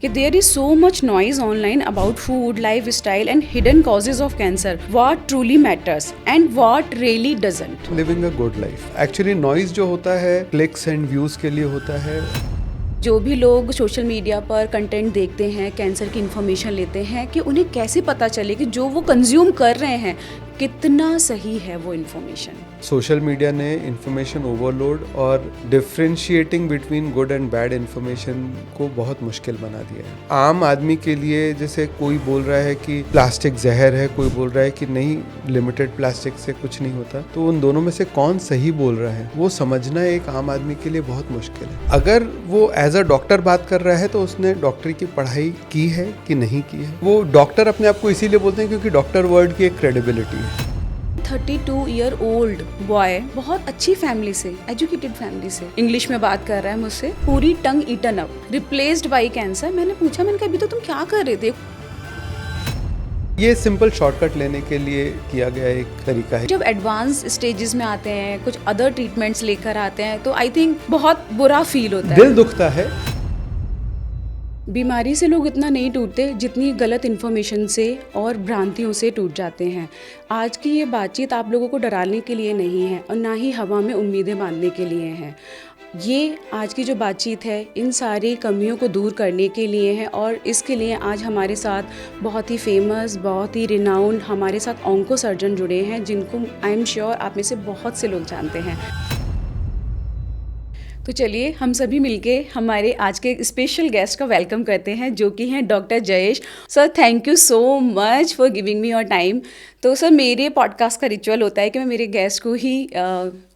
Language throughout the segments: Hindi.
कि there is so much noise online about food, lifestyle and hidden causes of cancer. What truly matters and what really doesn't? Living a good life. Actually noise जो होता है क्लिक्स एंड व्यूज के लिए होता है। जो भी लोग सोशल मीडिया पर कंटेंट देखते हैं, कैंसर की इन्फॉर्मेशन लेते हैं, कि उन्हें कैसे पता चले कि जो वो कंज्यूम कर रहे हैं कितना सही है वो इन्फॉर्मेशन। सोशल मीडिया ने इंफॉर्मेशन ओवरलोड और differentiating between good and bad information को बहुत मुश्किल बना दिया है। आम आदमी के लिए जैसे कोई बोल रहा है कि प्लास्टिक जहर है, कोई बोल रहा है कि नहीं लिमिटेड प्लास्टिक से कुछ नहीं होता, तो उन दोनों में से कौन सही बोल रहा है वो समझना एक आम आदमी के लिए बहुत मुश्किल है। अगर वो एज अ डॉक्टर बात कर रहा है तो उसने डॉक्टरी की पढ़ाई की है कि नहीं की है। वो डॉक्टर अपने आप को इसीलिए बोलते हैं क्योंकि डॉक्टर वर्ड की एक क्रेडिबिलिटी है। 32-year-old बॉय बहुत अच्छी फैमिली से, एजुकेटेड फैमिली से, इंग्लिश में बात कर रहा है मुझसे, पूरी tongue eaten up, replaced by cancer. मैंने पूछा, मैंने कहा अभी तो तुम क्या कर रहे थे? ये सिंपल शॉर्टकट लेने के लिए किया गया एक तरीका है। जब एडवांस स्टेजेस में आते हैं, कुछ अदर ट्रीटमेंट्स लेकर आते हैं, तो आई थिंक बहुत बुरा फील होता है, दिल दुखता है। बीमारी से लोग इतना नहीं टूटते जितनी गलत इन्फॉर्मेशन से और भ्रांतियों से टूट जाते हैं। आज की ये बातचीत आप लोगों को डराने के लिए नहीं है और ना ही हवा में उम्मीदें बांधने के लिए है। ये आज की जो बातचीत है इन सारी कमियों को दूर करने के लिए है, और इसके लिए आज हमारे साथ बहुत ही फेमस, बहुत ही रिनाउंड हमारे साथ ऑन्को सर्जन जुड़े हैं, जिनको आई एम श्योर आप में से बहुत से लोग जानते हैं। तो चलिए हम सभी मिलके हमारे आज के स्पेशल गेस्ट का वेलकम करते हैं, जो कि हैं doctor Jayesh sir. Thank you so much for giving me your time. तो सर, मेरे पॉडकास्ट का रिचुअल होता है कि मैं मेरे गेस्ट को ही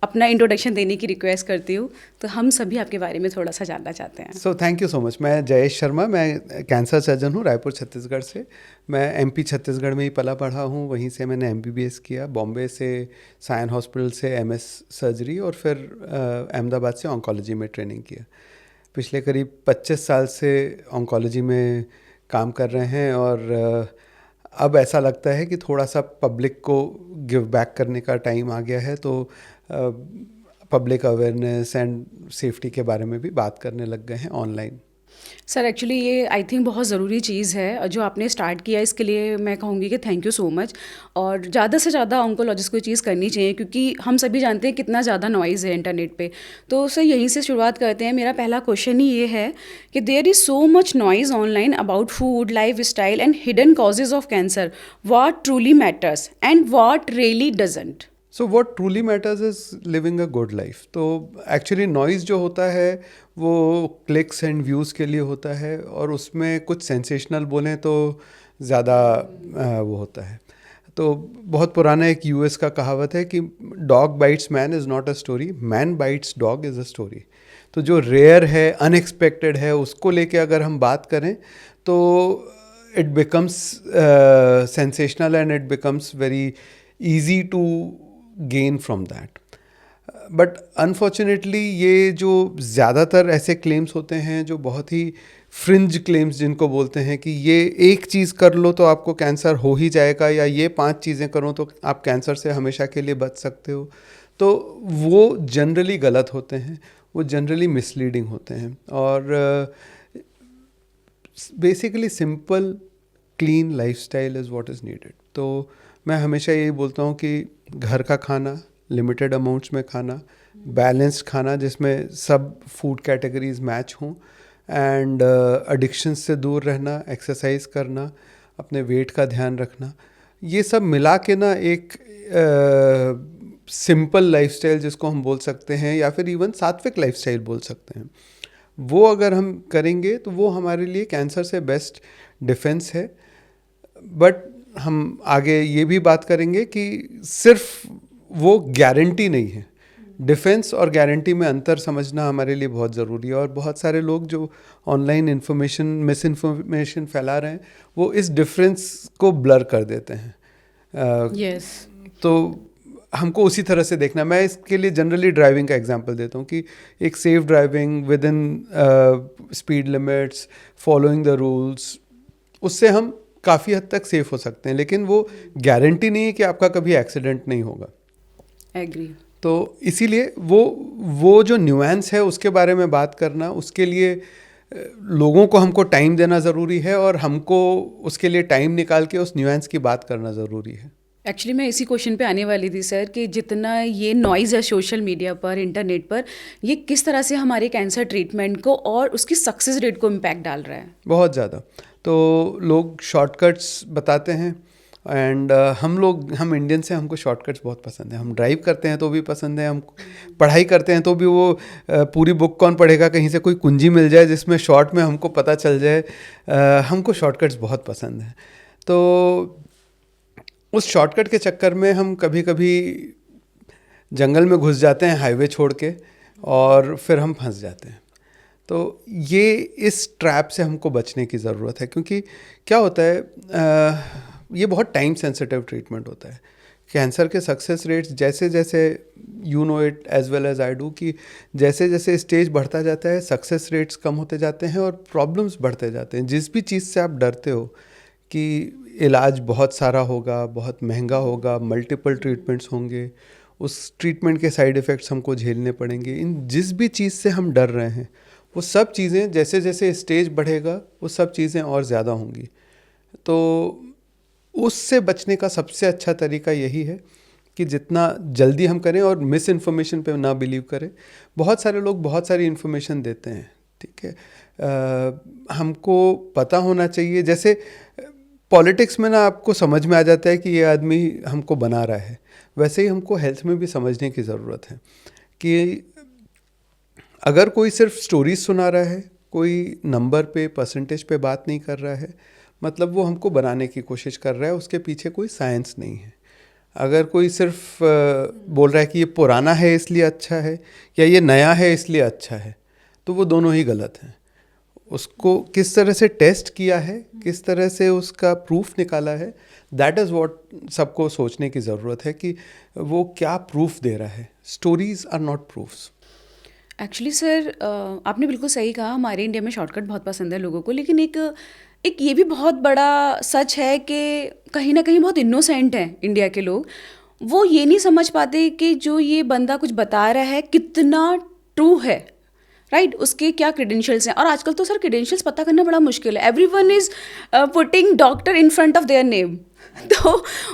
अपना इंट्रोडक्शन देने की रिक्वेस्ट करती हूँ, तो हम सभी आपके बारे में थोड़ा सा जानना चाहते हैं। So thank you so much. मैं जयेश शर्मा, मैं कैंसर सर्जन हूँ रायपुर छत्तीसगढ़ से। मैं एमपी छत्तीसगढ़ में ही पला पढ़ा हूँ, वहीं से मैंने एमबीबीएस किया। बॉम्बे से सायन हॉस्पिटल से एमएस सर्जरी और फिर अहमदाबाद से ऑन्कोलॉजी में ट्रेनिंग किया। पिछले करीब 25 साल से ऑन्कोलॉजी में काम कर रहे हैं और अब ऐसा लगता है कि थोड़ा सा पब्लिक को गिव बैक करने का टाइम आ गया है, तो पब्लिक अवेयरनेस एंड सेफ्टी के बारे में भी बात करने लग गए हैं ऑनलाइन। सर, एक्चुअली ये आई थिंक बहुत ज़रूरी चीज़ है जो आपने स्टार्ट किया, इसके लिए मैं कहूँगी कि थैंक यू सो मच। और ज़्यादा से ज़्यादा ऑन्कोलॉजिस्ट को ये चीज़ करनी चाहिए, क्योंकि हम सभी जानते हैं कितना ज़्यादा नॉइज़ है इंटरनेट पे। तो सर, यहीं से शुरुआत करते हैं। मेरा पहला क्वेश्चन ही ये है कि there is so much noise online about food, lifestyle and hidden causes of cancer. What truly matters and what really doesn't? So what truly matters is living a good life. तो एक्चुअली नॉइज़ जो होता है वो क्लिक्स एंड व्यूज़ के लिए होता है, और उसमें कुछ सेंसेशनल बोलें तो ज़्यादा वो होता है। तो बहुत पुराना एक यूएस का कहावत है कि dog bytes man is not a story, man bytes dog is a story. तो जो रेयर है, अनएक्सपेक्टेड है, उसको लेके अगर हम बात करें तो it becomes sensational and it becomes very easy to gain from that. But unfortunately ये जो ज़्यादातर ऐसे क्लेम्स होते हैं जो बहुत ही फ्रिंज क्लेम्स जिनको बोलते हैं कि ये एक चीज़ कर लो तो आपको कैंसर हो ही जाएगा, या ये 5 चीज़ें करो तो आप कैंसर से हमेशा के लिए बच सकते हो, तो वो जनरली गलत होते हैं, वो जनरली मिसलीडिंग होते हैं। और basically simple clean lifestyle is what is needed. तो मैं हमेशा यही बोलता हूँ कि घर का खाना, लिमिटेड अमाउंट्स में खाना, बैलेंस्ड खाना जिसमें सब फूड कैटेगरीज मैच हों, एंड एडिक्शन से दूर रहना, एक्सरसाइज करना, अपने वेट का ध्यान रखना, ये सब मिला के ना एक सिंपल लाइफस्टाइल जिसको हम बोल सकते हैं, या फिर इवन सात्विक लाइफस्टाइल बोल सकते हैं, वो अगर हम करेंगे तो वो हमारे लिए कैंसर से बेस्ट डिफेंस है। बट हम आगे ये भी बात करेंगे कि सिर्फ वो गारंटी नहीं है। डिफेंस और गारंटी में अंतर समझना हमारे लिए बहुत ज़रूरी है, और बहुत सारे लोग जो ऑनलाइन इन्फॉर्मेशन, मिस इन्फॉर्मेशन फैला रहे हैं, वो इस डिफरेंस को ब्लर कर देते हैं। यस। तो हमको उसी तरह से देखना। मैं इसके लिए जनरली ड्राइविंग का एग्जांपल देता हूँ कि एक safe driving with in speed limits, following the rules, उससे हम काफ़ी हद तक सेफ हो सकते हैं, लेकिन वो गारंटी नहीं है कि आपका कभी एक्सीडेंट नहीं होगा। एग्री। तो इसीलिए वो जो न्यूएंस है उसके बारे में बात करना, उसके लिए लोगों को हमको टाइम देना ज़रूरी है और हमको उसके लिए टाइम निकाल के उस न्यूएंस की बात करना ज़रूरी है। एक्चुअली मैं इसी क्वेश्चन पे आने वाली थी सर कि जितना ये नॉइज़ है सोशल मीडिया पर, इंटरनेट पर, ये किस तरह से हमारे कैंसर ट्रीटमेंट को और उसकी सक्सेस रेट को इम्पैक्ट डाल रहा है। बहुत ज़्यादा। तो लोग शॉर्टकट्स बताते हैं एंड हम इंडियंस हैं, हमको शॉर्टकट्स बहुत पसंद है। हम ड्राइव करते हैं तो भी पसंद है, हम पढ़ाई करते हैं तो भी वो पूरी बुक कौन पढ़ेगा, कहीं से कोई कुंजी मिल जाए जिसमें शॉर्ट में हमको पता चल जाए। हमको शॉर्टकट्स बहुत पसंद हैं। तो उस शॉर्टकट के चक्कर में हम कभी कभी जंगल में घुस जाते हैं हाईवे छोड़ के, और फिर हम फंस जाते हैं। तो ये इस ट्रैप से हमको बचने की ज़रूरत है, क्योंकि क्या होता है, ये बहुत टाइम सेंसिटिव ट्रीटमेंट होता है। कैंसर के सक्सेस रेट्स जैसे जैसे, you know it as well as I do, कि जैसे जैसे स्टेज बढ़ता जाता है सक्सेस रेट्स कम होते जाते हैं और प्रॉब्लम्स बढ़ते जाते हैं। जिस भी चीज़ से आप डरते हो कि इलाज बहुत सारा होगा, बहुत महंगा होगा, मल्टीपल ट्रीटमेंट्स होंगे, उस ट्रीटमेंट के साइड इफ़ेक्ट्स हमको झेलने पड़ेंगे, इन जिस भी चीज़ से हम डर रहे हैं वो सब चीज़ें जैसे जैसे स्टेज बढ़ेगा वो सब चीज़ें और ज़्यादा होंगी। तो उससे बचने का सबसे अच्छा तरीका यही है कि जितना जल्दी हम करें और मिस इन्फॉर्मेशन पे ना बिलीव करें। बहुत सारे लोग बहुत सारी इन्फॉर्मेशन देते हैं, ठीक है। हमको पता होना चाहिए, जैसे पॉलिटिक्स में ना आपको समझ में आ जाता है कि ये आदमी हमको बना रहा है, वैसे ही हमको हेल्थ में भी समझने की ज़रूरत है कि अगर कोई सिर्फ स्टोरीज सुना रहा है, कोई नंबर पे परसेंटेज पे बात नहीं कर रहा है, मतलब वो हमको बनाने की कोशिश कर रहा है, उसके पीछे कोई साइंस नहीं है। अगर कोई सिर्फ बोल रहा है कि ये पुराना है इसलिए अच्छा है, या ये नया है इसलिए अच्छा है, तो वो दोनों ही गलत हैं। उसको किस तरह से टेस्ट किया है, किस तरह से उसका प्रूफ निकाला है, दैट इज़ व्हाट सबको सोचने की ज़रूरत है कि वो क्या प्रूफ दे रहा है। Stories are not proofs. Actually sir, आपने बिल्कुल सही कहा, हमारे इंडिया में शॉर्टकट बहुत पसंद है लोगों को, लेकिन एक ये भी बहुत बड़ा सच है कि कहीं ना कहीं बहुत इनोसेंट हैं इंडिया के लोग। वो ये नहीं समझ पाते कि जो ये बंदा कुछ बता रहा है कितना ट्रू है, राइट, उसके क्या क्रेडेंशियल्स हैं। और आजकल तो सर क्रेडेंशियल्स पता करना बड़ा मुश्किल है। Everyone is putting doctor in front of their name. तो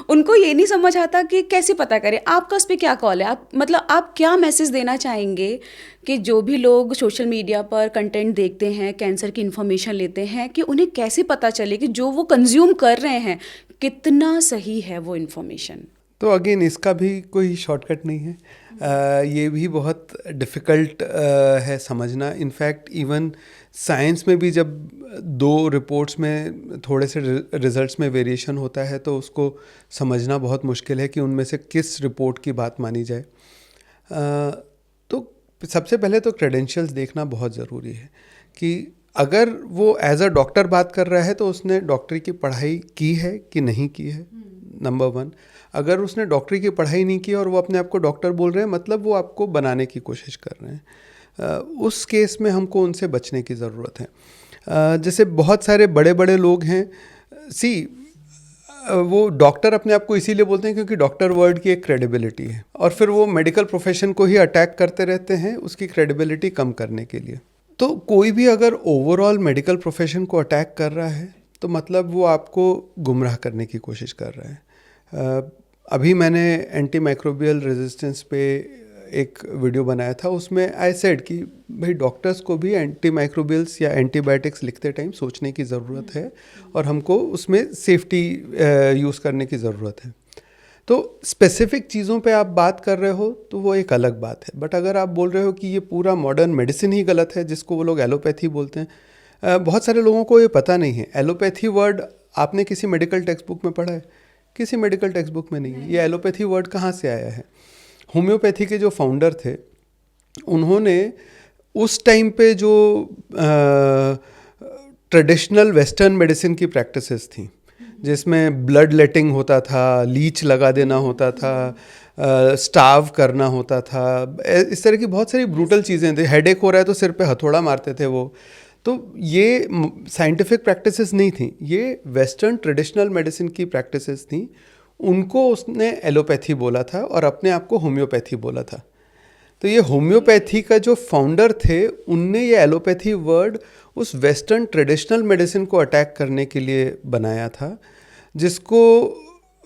उनको ये नहीं समझ आता कि कैसे पता करें। आपका उस पर क्या कॉल है? आप मतलब आप क्या मैसेज देना चाहेंगे कि जो भी लोग सोशल मीडिया पर कंटेंट देखते हैं, कैंसर की इन्फॉर्मेशन लेते हैं, कि उन्हें कैसे पता चले कि जो वो कंज्यूम कर रहे हैं कितना सही है वो इन्फॉर्मेशन? तो अगेन इसका भी कोई शॉर्टकट नहीं है। ये भी बहुत डिफ़िकल्ट है समझना। इनफैक्ट इवन साइंस में भी जब दो रिपोर्ट्स में थोड़े से रिजल्ट्स में वेरिएशन होता है तो उसको समझना बहुत मुश्किल है कि उनमें से किस रिपोर्ट की बात मानी जाए। तो सबसे पहले तो क्रेडेंशियल्स देखना बहुत ज़रूरी है कि अगर वो एज अ डॉक्टर बात कर रहा है तो उसने डॉक्टरी की पढ़ाई की है कि नहीं की है, नंबर वन। अगर उसने डॉक्टरी की पढ़ाई नहीं की और वो अपने आप को डॉक्टर बोल रहे हैं, मतलब वो आपको बनाने की कोशिश कर रहे हैं। उस केस में हमको उनसे बचने की ज़रूरत है। जैसे बहुत सारे बड़े बड़े लोग हैं, वो डॉक्टर अपने आप को इसीलिए बोलते हैं क्योंकि डॉक्टर वर्ड की एक क्रेडिबिलिटी है, और फिर वो मेडिकल प्रोफेशन को ही अटैक करते रहते हैं उसकी क्रेडिबिलिटी कम करने के लिए। तो कोई भी अगर ओवरऑल मेडिकल प्रोफेशन को अटैक कर रहा है तो मतलब वो आपको गुमराह करने की कोशिश कर रहा है। अभी मैंने एंटी माइक्रोबियल रेजिस्टेंस पे एक वीडियो बनाया था, उसमें आई सेड कि भाई डॉक्टर्स को भी एंटी माइक्रोबियल्स या एंटीबायोटिक्स लिखते टाइम सोचने की ज़रूरत है और हमको उसमें सेफ्टी यूज़ करने की ज़रूरत है। तो स्पेसिफिक चीज़ों पे आप बात कर रहे हो तो वो एक अलग बात है, बट अगर आप बोल रहे हो कि ये पूरा मॉडर्न मेडिसिन ही गलत है, जिसको वो लोग एलोपैथी बोलते हैं, बहुत सारे लोगों को ये पता नहीं है। एलोपैथी वर्ड आपने किसी मेडिकल टेक्स्ट बुक में पढ़ा है? किसी मेडिकल टेक्स्ट बुक में नहीं है। ये एलोपैथी वर्ड कहाँ से आया है? होम्योपैथी के जो फाउंडर थे उन्होंने उस टाइम पे जो ट्रेडिशनल वेस्टर्न मेडिसिन की प्रैक्टिसेस थी, जिसमें ब्लड लेटिंग होता था, लीच लगा देना होता था, स्टाव करना होता था, इस तरह की बहुत सारी ब्रूटल चीज़ें थी। हेडेक हो रहा है तो सिर पे हथौड़ा मारते थे वो। तो ये साइंटिफिक प्रैक्टिसेस नहीं थी, ये वेस्टर्न ट्रेडिशनल मेडिसिन की प्रैक्टिसेस थी। उनको उसने एलोपैथी बोला था और अपने आप को होम्योपैथी बोला था। तो ये होम्योपैथी का जो फाउंडर थे उनने ये एलोपैथी वर्ड उस वेस्टर्न ट्रेडिशनल मेडिसिन को अटैक करने के लिए बनाया था, जिसको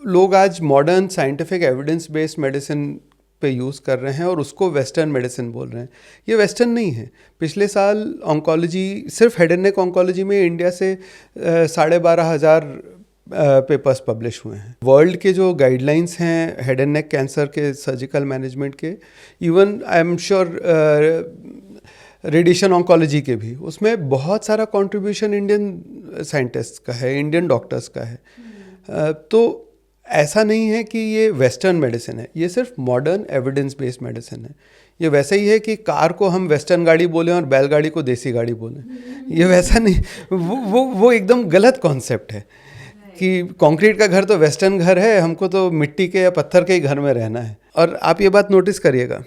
लोग आज modern scientific evidence based medicine पे यूज़ कर रहे हैं और उसको वेस्टर्न मेडिसिन बोल रहे हैं। ये वेस्टर्न नहीं है। पिछले साल ऑन्कोलॉजी, सिर्फ हेड एंड नेक ऑन्कोलॉजी में इंडिया से 12,500 पेपर्स पब्लिश हुए हैं। वर्ल्ड के जो गाइडलाइंस हैं हेड एंड नेक कैंसर के सर्जिकल मैनेजमेंट के, even I am sure radiation oncology के भी, उसमें बहुत सारा कंट्रीब्यूशन इंडियन साइंटिस्ट का है, इंडियन डॉक्टर्स का है। तो ऐसा नहीं है कि ये वेस्टर्न मेडिसिन है, ये सिर्फ मॉडर्न एविडेंस बेस्ड मेडिसिन है। ये वैसे ही है कि कार को हम वेस्टर्न गाड़ी बोलें और बैलगाड़ी को देसी गाड़ी बोलें, ये वैसा नहीं, वो एकदम गलत कॉन्सेप्ट है कि कंक्रीट का घर तो वेस्टर्न घर है, हमको तो मिट्टी के या पत्थर के ही घर में रहना है। और आप ये बात नोटिस करिएगा,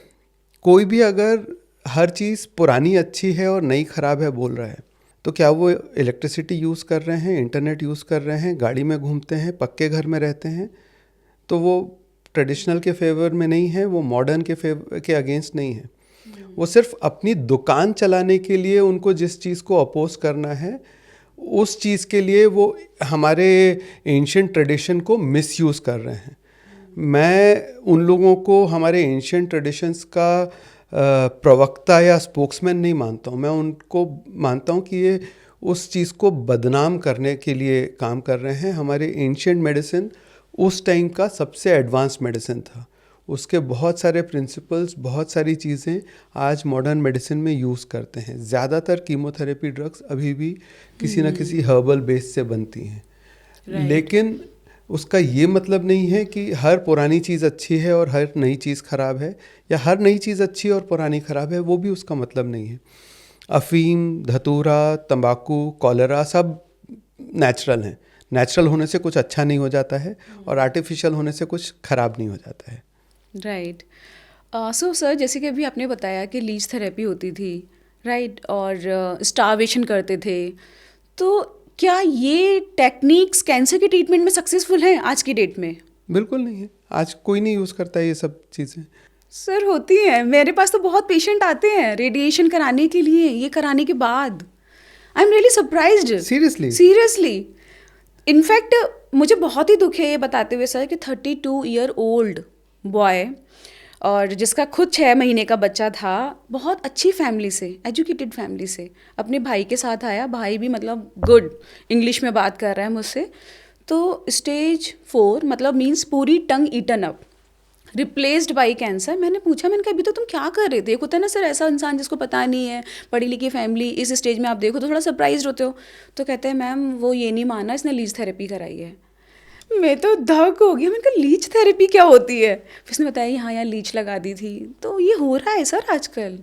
कोई भी अगर हर चीज़ पुरानी अच्छी है और नई ख़राब है बोल रहा है, तो क्या वो इलेक्ट्रिसिटी यूज़ कर रहे हैं, इंटरनेट यूज़ कर रहे हैं, गाड़ी में घूमते हैं, पक्के घर में रहते हैं, तो वो ट्रेडिशनल के फेवर में नहीं है, वो मॉडर्न के अगेंस्ट नहीं है। वो सिर्फ अपनी दुकान चलाने के लिए उनको जिस चीज़ को अपोज करना है, उस चीज़ के लिए वो हमारे एंशिएंट ट्रेडिशन को मिसयूज़ कर रहे हैं। मैं उन लोगों को हमारे एंशिएंट ट्रेडिशंस का प्रवक्ता या स्पोक्समैन नहीं मानता हूँ। मैं उनको मानता हूँ कि ये उस चीज़ को बदनाम करने के लिए काम कर रहे हैं। हमारे एंशिएंट मेडिसिन उस टाइम का सबसे एडवांस मेडिसिन था, उसके बहुत सारे प्रिंसिपल्स, बहुत सारी चीज़ें आज मॉडर्न मेडिसिन में यूज़ करते हैं। ज़्यादातर कीमोथेरेपी ड्रग्स अभी भी किसी न किसी हर्बल बेस से बनती हैं, लेकिन उसका ये मतलब नहीं है कि हर पुरानी चीज़ अच्छी है और हर नई चीज़ ख़राब है, या हर नई चीज़ अच्छी और पुरानी ख़राब है, वो भी उसका मतलब नहीं है। अफ़ीम, धतूरा, तंबाकू, कॉलेरा सब नेचुरल हैं। नेचुरल होने से कुछ अच्छा नहीं हो जाता है और आर्टिफिशियल होने से कुछ ख़राब नहीं हो जाता है। राइट। सो सर, जैसे कि अभी आपने बताया कि लीच थेरेपी होती थी, राइट, और स्टारवेशन करते थे, तो क्या ये टेक्निक्स कैंसर के ट्रीटमेंट में सक्सेसफुल हैं आज की डेट में? बिल्कुल नहीं है, आज कोई नहीं यूज़ करता है ये सब चीज़ें। सर होती हैं, मेरे पास तो बहुत पेशेंट आते हैं रेडिएशन कराने के लिए, ये कराने के बाद। I am really surprised. Seriously in fact मुझे बहुत ही दुख है ये बताते हुए सर कि 32 ईयर ओल्ड बॉय, और जिसका खुद 6 महीने का बच्चा था, बहुत अच्छी फैमिली से, एजुकेटेड फैमिली से, अपने भाई के साथ आया। भाई भी मतलब गुड इंग्लिश में बात कर रहा है मुझसे। तो स्टेज 4 मतलब मीन्स पूरी tongue eaten up, replaced by cancer. मैंने पूछा, मैंने कहा अभी तो तुम क्या कर रहे थे? एक होता है ना सर ऐसा इंसान जिसको पता नहीं है, पढ़ी लिखी फैमिली, इस स्टेज में आप देखो तो थोड़ा सरप्राइज होते हो। तो कहते हैं मैम वो ये नहीं माना, इसने लीच थेरेपी कराई है। मैं तो धक हो गया, मैंने कहा लीच थेरेपी क्या होती है? फिर उसने बताया यहाँ लीच लगा दी थी। तो ये हो रहा है सर आजकल।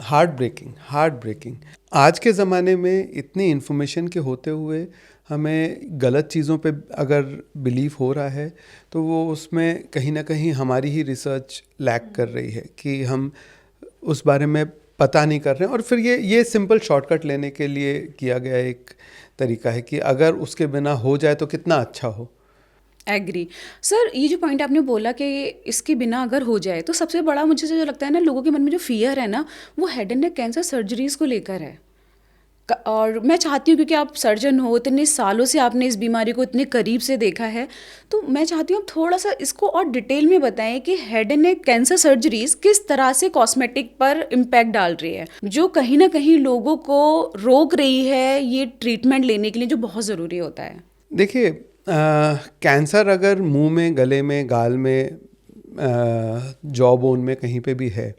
Heartbreaking. आज के ज़माने में इतनी इन्फॉर्मेशन के होते हुए हमें गलत चीज़ों पे अगर बिलीव हो रहा है, तो वो उसमें कहीं ना कहीं हमारी ही रिसर्च लैक कर रही है कि हम उस बारे में पता नहीं कर रहे हैं। और फिर ये सिंपल शॉर्टकट लेने के लिए किया गया एक तरीका है कि अगर उसके बिना हो जाए तो कितना अच्छा हो। एग्री सर, ये जो पॉइंट आपने बोला कि इसके बिना अगर हो जाए, तो सबसे बड़ा मुझे जो लगता है ना, लोगों के मन में जो फियर है ना, वो head and neck cancer surgeries को लेकर है। और मैं चाहती हूँ, क्योंकि आप सर्जन हो, इतने सालों से आपने इस बीमारी को इतने करीब से देखा है, तो मैं चाहती हूँ आप थोड़ा सा इसको और डिटेल में बताएं कि head and neck cancer surgeries किस तरह से कॉस्मेटिक पर इम्पैक्ट डाल रही है, जो कहीं ना कहीं लोगों को रोक रही है ये ट्रीटमेंट लेने के लिए, जो बहुत ज़रूरी होता है। देखिए, कैंसर अगर मुंह में, गले में, गाल में, जॉ बोन में कहीं पे भी है,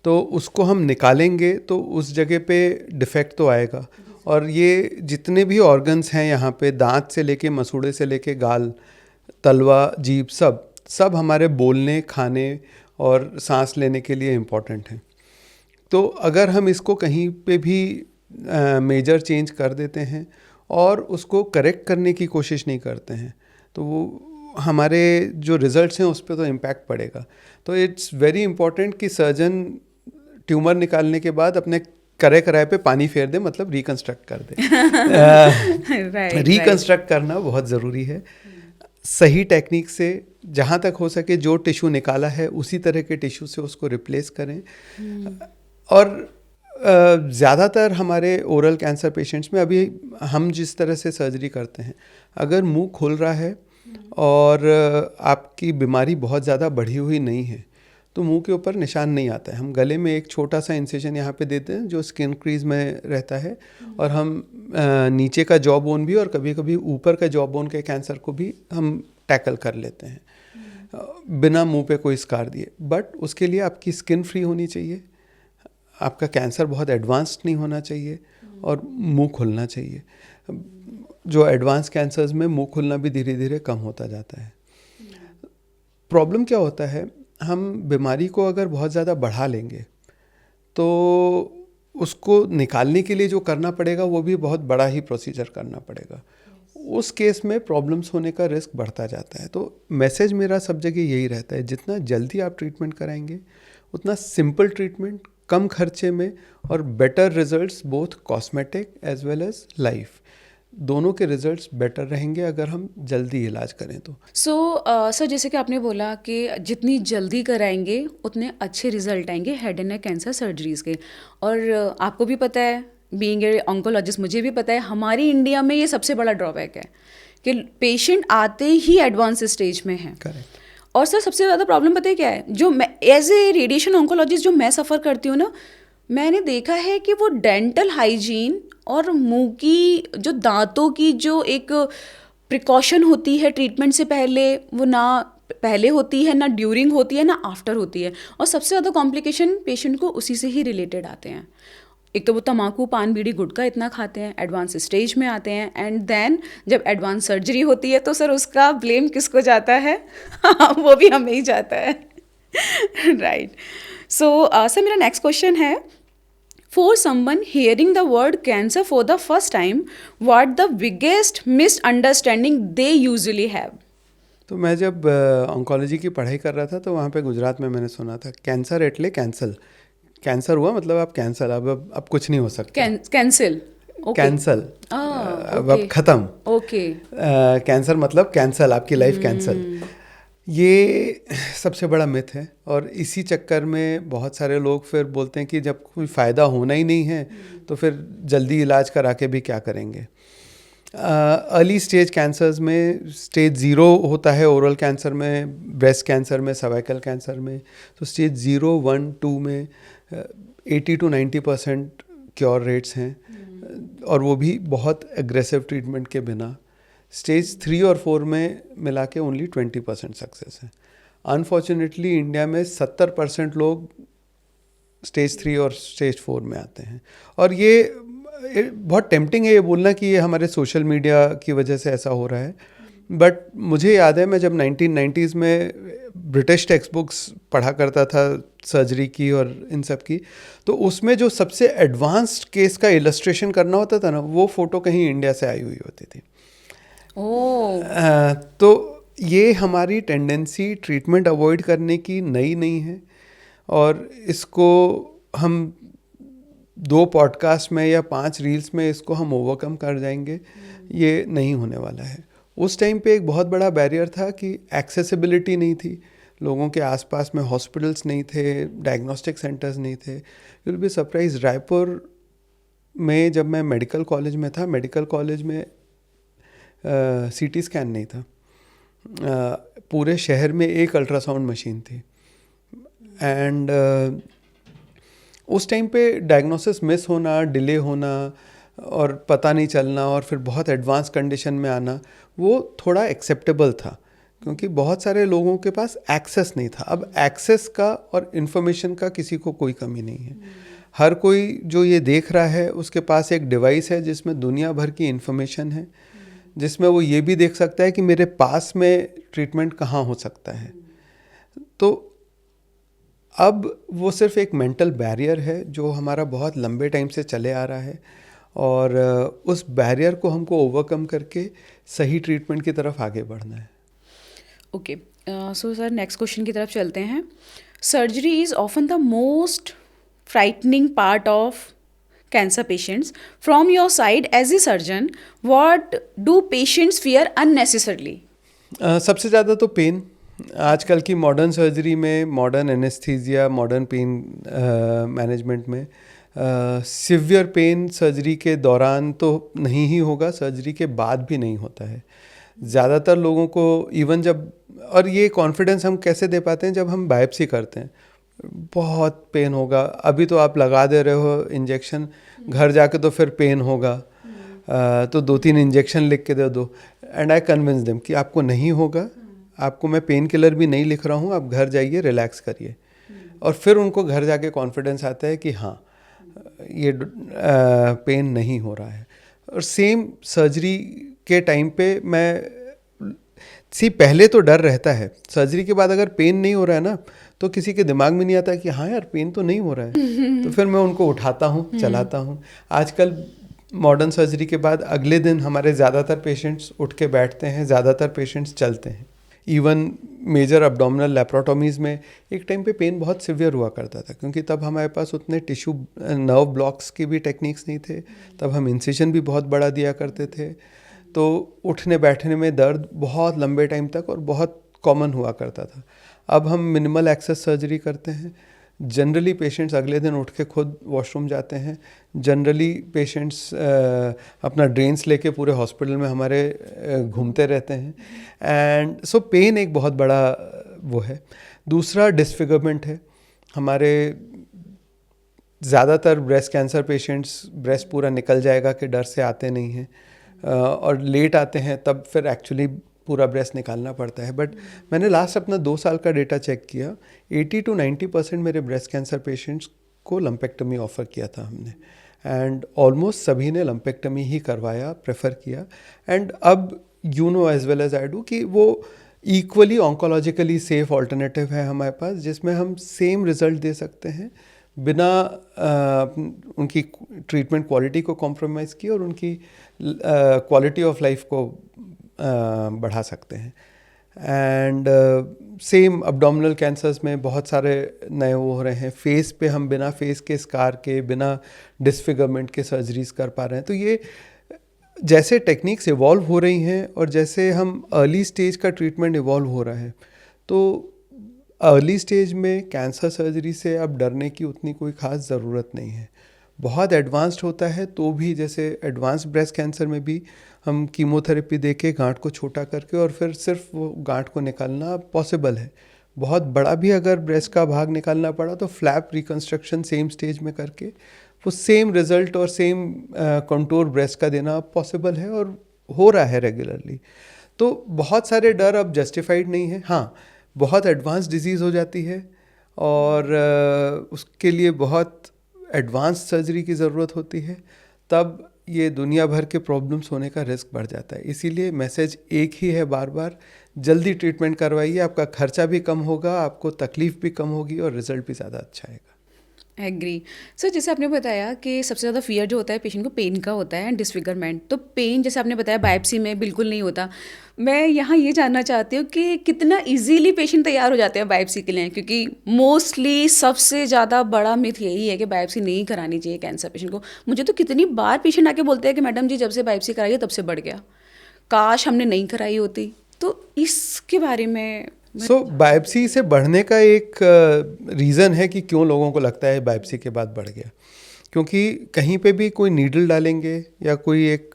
तो उसको हम निकालेंगे तो उस जगह पे डिफेक्ट तो आएगा। और ये जितने भी ऑर्गन्स हैं यहाँ पे, दांत से लेके, मसूड़े से लेके गाल, तलवा, जीभ, सब हमारे बोलने, खाने और सांस लेने के लिए इम्पॉर्टेंट हैं। तो अगर हम इसको कहीं पे भी मेजर चेंज कर देते हैं और उसको करेक्ट करने की कोशिश नहीं करते हैं, तो वो हमारे जो रिजल्ट्स हैं उस पर तो इम्पैक्ट पड़ेगा। तो इट्स वेरी इंपॉर्टेंट कि सर्जन ट्यूमर निकालने के बाद अपने कराए पे पानी फेर दे, मतलब रिकंस्ट्रक्ट कर दे। रिकंस्ट्रक्ट करना बहुत ज़रूरी है। सही टेक्निक से जहाँ तक हो सके जो टिश्यू निकाला है उसी तरह के टिश्यू से उसको रिप्लेस करें। और ज़्यादातर हमारे ओरल कैंसर पेशेंट्स में अभी हम जिस तरह से सर्जरी करते हैं, अगर मुंह खुल रहा है और आपकी बीमारी बहुत ज़्यादा बढ़ी हुई नहीं है तो मुंह के ऊपर निशान नहीं आता है। हम गले में एक छोटा सा इंसिजन यहाँ पे देते हैं जो स्किन क्रीज में रहता है, और हम नीचे का जॉ बोन भी और कभी कभी ऊपर का जॉ बोन के कैंसर को भी हम टैकल कर लेते हैं बिना मुंह पे कोई स्कार दिए। बट उसके लिए आपकी स्किन फ्री होनी चाहिए, आपका कैंसर बहुत एडवांस्ड नहीं होना चाहिए और मुंह खुलना चाहिए। जो एडवांस कैंसर्स में मुंह खुलना भी धीरे धीरे कम होता जाता है। प्रॉब्लम क्या होता है, हम बीमारी को अगर बहुत ज़्यादा बढ़ा लेंगे तो उसको निकालने के लिए जो करना पड़ेगा वो भी बहुत बड़ा ही प्रोसीजर करना पड़ेगा। उस केस में प्रॉब्लम्स होने का रिस्क बढ़ता जाता है। तो मैसेज मेरा सब जगह यही रहता है, जितना जल्दी आप ट्रीटमेंट कराएंगे उतना सिंपल ट्रीटमेंट, कम खर्चे में और better results, both cosmetic as well as life, दोनों के रिजल्ट्स बेटर रहेंगे अगर हम जल्दी इलाज करें तो। सर जैसे कि आपने बोला कि जितनी जल्दी कराएंगे उतने अच्छे रिजल्ट आएंगे head and neck cancer surgeries के। और आपको भी पता है, बीइंग ए ऑन्कोलॉजिस्ट, मुझे भी पता है हमारी इंडिया में ये सबसे बड़ा ड्रॉबैक है कि पेशेंट आते ही एडवांस स्टेज में है। करेक्ट। और सर सबसे ज़्यादा प्रॉब्लम पता है क्या है, जो मैं एज ए रेडिएशन ऑन्कोलॉजिस्ट जो मैं सफ़र करती हूँ ना, मैंने देखा है कि वो डेंटल हाइजीन और मुंह की जो दांतों की जो एक प्रिकॉशन होती है ट्रीटमेंट से पहले, वो ना पहले होती है, ना ड्यूरिंग होती है, ना आफ्टर होती है। और सबसे ज़्यादा कॉम्प्लिकेशन पेशेंट को उसी से ही रिलेटेड आते हैं। एक तो वो तम्बाकू, पान, बीड़ी, गुटखा इतना खाते हैं, एडवांस स्टेज में आते हैं, एंड देन जब एडवांस सर्जरी होती है तो सर उसका ब्लेम किसको जाता है? वो भी हमें ही जाता है। राइट। सो सर मेरा नेक्स्ट क्वेश्चन है, for someone hearing the word cancer for the first time, what the biggest misunderstanding they usually have? तो मैं जब ऑन्कोलॉजी की पढ़ाई कर रहा था तो वहाँ पे गुजरात में मैंने सुना था कैंसर एटले कैंसल। कैंसर हुआ मतलब आप कैंसल, अब कुछ नहीं हो सकता। कैंसिल, कैंसल, अब खत्म। ओके। कैंसर मतलब कैंसल, आपकी लाइफ कैंसल। ये सबसे बड़ा मिथ है और इसी चक्कर में बहुत सारे लोग फिर बोलते हैं कि जब कोई फ़ायदा होना ही नहीं है तो फिर जल्दी इलाज करा के भी क्या करेंगे। अर्ली स्टेज कैंसर्स में स्टेज 0 होता है, ओरल कैंसर में, ब्रेस्ट कैंसर में, सर्वाइकल कैंसर में। तो स्टेज 0, 1, 2 में 80 to 90% क्योर रेट्स हैं और वो भी बहुत एग्रेसिव ट्रीटमेंट के बिना। स्टेज 3 और 4 में मिला के ओनली 20% सक्सेस है। अनफॉर्चुनेटली इंडिया में 70% लोग स्टेज 3 और स्टेज 4 में आते हैं। और ये बहुत टेम्पटिंग है ये बोलना कि ये हमारे सोशल मीडिया की वजह से ऐसा हो रहा है, बट मुझे याद है मैं जब 1990s में ब्रिटिश टेक्स्ट बुक्स पढ़ा करता था सर्जरी की और इन सब की, तो उसमें जो सबसे एडवांस्ड केस का इलस्ट्रेशन करना होता था ना, वो फ़ोटो कहीं इंडिया से आई हुई होती थी। तो ये हमारी टेंडेंसी ट्रीटमेंट अवॉइड करने की नई नहीं है, और इसको हम 2 पॉडकास्ट में या 5 रील्स में इसको हम ओवरकम कर जाएंगे, ये नहीं होने वाला है। उस टाइम पे एक बहुत बड़ा बैरियर था कि एक्सेसिबिलिटी नहीं थी, लोगों के आसपास में हॉस्पिटल्स नहीं थे, डायग्नोस्टिक सेंटर्स नहीं थे। You will be surprise, Raipur में जब मैं मेडिकल कॉलेज में था, मेडिकल कॉलेज में सीटी स्कैन नहीं था। पूरे शहर में एक अल्ट्रासाउंड मशीन थी, एंड उस टाइम पे डायग्नोसिस मिस होना, डिले होना और पता नहीं चलना और फिर बहुत एडवांस कंडीशन में आना, वो थोड़ा एक्सेप्टेबल था क्योंकि बहुत सारे लोगों के पास एक्सेस नहीं था। अब एक्सेस का और इन्फॉर्मेशन का किसी को कोई कमी नहीं है। हर कोई जो ये देख रहा है उसके पास एक डिवाइस है जिसमें दुनिया भर की इन्फॉर्मेशन है, जिसमें वो ये भी देख सकता है कि मेरे पास में ट्रीटमेंट कहाँ हो सकता है। तो अब वो सिर्फ एक मेंटल बैरियर है जो हमारा बहुत लंबे टाइम से चले आ रहा है, और उस बैरियर को हमको ओवरकम करके सही ट्रीटमेंट की तरफ आगे बढ़ना है। Okay, so sir next question की तरफ चलते हैं। Surgery is often the most frightening part of cancer patients. From your side as a surgeon, what do patients fear unnecessarily? सबसे ज़्यादा तो पेन। आजकल की मॉडर्न सर्जरी में, modern anaesthesia, modern pain management में सिवियर पेन सर्जरी के दौरान तो नहीं ही होगा, सर्जरी के बाद भी नहीं होता है ज़्यादातर लोगों को। इवन जब, और ये कॉन्फिडेंस हम कैसे दे पाते हैं, जब हम बायोप्सी करते हैं बहुत पेन होगा, अभी तो आप लगा दे रहे हो इंजेक्शन, घर जाके तो फिर पेन होगा, तो 2-3 इंजेक्शन लिख के दे दो, एंड आई कन्विंस देम कि आपको नहीं होगा, आपको मैं पेन किलर भी नहीं लिख रहा हूँ, आप घर जाइए रिलैक्स करिए। और फिर उनको घर जाके कॉन्फिडेंस आता है कि हाँ ये पेन नहीं हो रहा है। और सेम सर्जरी के टाइम पे पहले तो डर रहता है, सर्जरी के बाद अगर पेन नहीं हो रहा है ना, तो किसी के दिमाग में नहीं आता कि हाँ यार पेन तो नहीं हो रहा है, तो फिर मैं उनको उठाता हूँ, चलाता हूँ। आजकल मॉडर्न सर्जरी के बाद अगले दिन हमारे ज़्यादातर पेशेंट्स उठ के बैठते हैं, ज़्यादातर पेशेंट्स चलते हैं। इवन मेजर अब्डोमिनल लेप्रोटोमीज़ में एक टाइम पे पेन बहुत सिवियर हुआ करता था, क्योंकि तब हमारे पास उतने टिश्यू नर्व ब्लॉक्स के भी टेक्निक्स नहीं थे, तब हम इंसिजन भी बहुत बड़ा दिया करते थे, तो उठने बैठने में दर्द बहुत लंबे टाइम तक और बहुत कॉमन हुआ करता था। अब हम मिनिमल एक्सेस सर्जरी करते हैं, जनरली पेशेंट्स अगले दिन उठ के खुद वॉशरूम जाते हैं, जनरली पेशेंट्स अपना ड्रेन्स लेके पूरे हॉस्पिटल में हमारे घूमते रहते हैं, एंड सो पेन एक बहुत बड़ा वो है। दूसरा डिसफिगरमेंट है। हमारे ज़्यादातर ब्रेस्ट कैंसर पेशेंट्स ब्रेस्ट पूरा निकल जाएगा कि डर से आते नहीं हैं, और लेट आते हैं तब फिर एक्चुअली पूरा ब्रेस्ट निकालना पड़ता है। बट मैंने लास्ट अपना 2 साल का डेटा चेक किया, 80 to 90% मेरे ब्रेस्ट कैंसर पेशेंट्स को लंपेक्टमी ऑफ़र किया था हमने, एंड ऑलमोस्ट सभी ने लंपेक्टमी ही करवाया, प्रेफर किया। एंड अब you know as well as I do कि वो इक्वली ऑन्कोलॉजिकली सेफ ऑल्टरनेटिव है हमारे पास, जिसमें हम सेम रिजल्ट दे सकते हैं बिना उनकी ट्रीटमेंट क्वालिटी को कॉम्प्रोमाइज़ किए, और उनकी क्वालिटी ऑफ लाइफ को बढ़ा सकते हैं। एंड सेम अब्डोमिनल कैंसर्स में बहुत सारे नए वो हो रहे हैं, फेस पे हम बिना फेस के स्कार के, बिना डिसफिगरमेंट के सर्जरीज कर पा रहे हैं। तो ये जैसे टेक्निक्स इवॉल्व हो रही हैं और जैसे हम अर्ली स्टेज का ट्रीटमेंट इवॉल्व हो रहा है, तो अर्ली स्टेज में कैंसर सर्जरी से अब डरने की उतनी कोई ख़ास ज़रूरत नहीं है। बहुत एडवांस्ड होता है तो भी, जैसे एडवांस ब्रेस्ट कैंसर में भी हम कीमोथेरेपी दे के गाँठ को छोटा करके और फिर सिर्फ वो गाँठ को निकालना पॉसिबल है। बहुत बड़ा भी अगर ब्रेस्ट का भाग निकालना पड़ा तो फ्लैप रिकन्स्ट्रक्शन सेम स्टेज में करके वो सेम रिजल्ट और सेम कंटूर ब्रेस्ट का देना पॉसिबल है, और हो रहा है रेगुलरली। तो बहुत सारे डर अब जस्टिफाइड नहीं है। हाँ, बहुत एडवांस डिजीज़ हो जाती है और उसके लिए बहुत एडवांस सर्जरी की ज़रूरत होती है, तब ये दुनिया भर के प्रॉब्लम्स होने का रिस्क बढ़ जाता है। इसीलिए मैसेज एक ही है बार बार, जल्दी ट्रीटमेंट करवाइए, आपका खर्चा भी कम होगा, आपको तकलीफ़ भी कम होगी और रिज़ल्ट भी ज़्यादा अच्छा आएगा। एग्री। सर, जैसे आपने बताया कि सबसे ज़्यादा फियर जो होता है पेशेंट को पेन का होता है एंड डिसफिगरमेंट, तो पेन जैसे आपने बताया बायोप्सी में बिल्कुल नहीं होता। मैं यहाँ ये जानना चाहती हूँ कि कितना इजीली पेशेंट तैयार हो जाते हैं बायोप्सी के लिए, क्योंकि मोस्टली सबसे ज़्यादा बड़ा मिथ यही है कि बायोप्सी नहीं करानी चाहिए कैंसर पेशेंट को। मुझे तो कितनी बार पेशेंट आके बोलते हैं कि मैडम जी जब से बायोप्सी कराई है तब से बढ़ गया, काश हमने नहीं कराई होती। तो इसके बारे में बायोप्सी से बढ़ने का एक रीज़न है कि क्यों लोगों को लगता है बायोप्सी के बाद बढ़ गया, क्योंकि कहीं पे भी कोई नीडल डालेंगे या कोई एक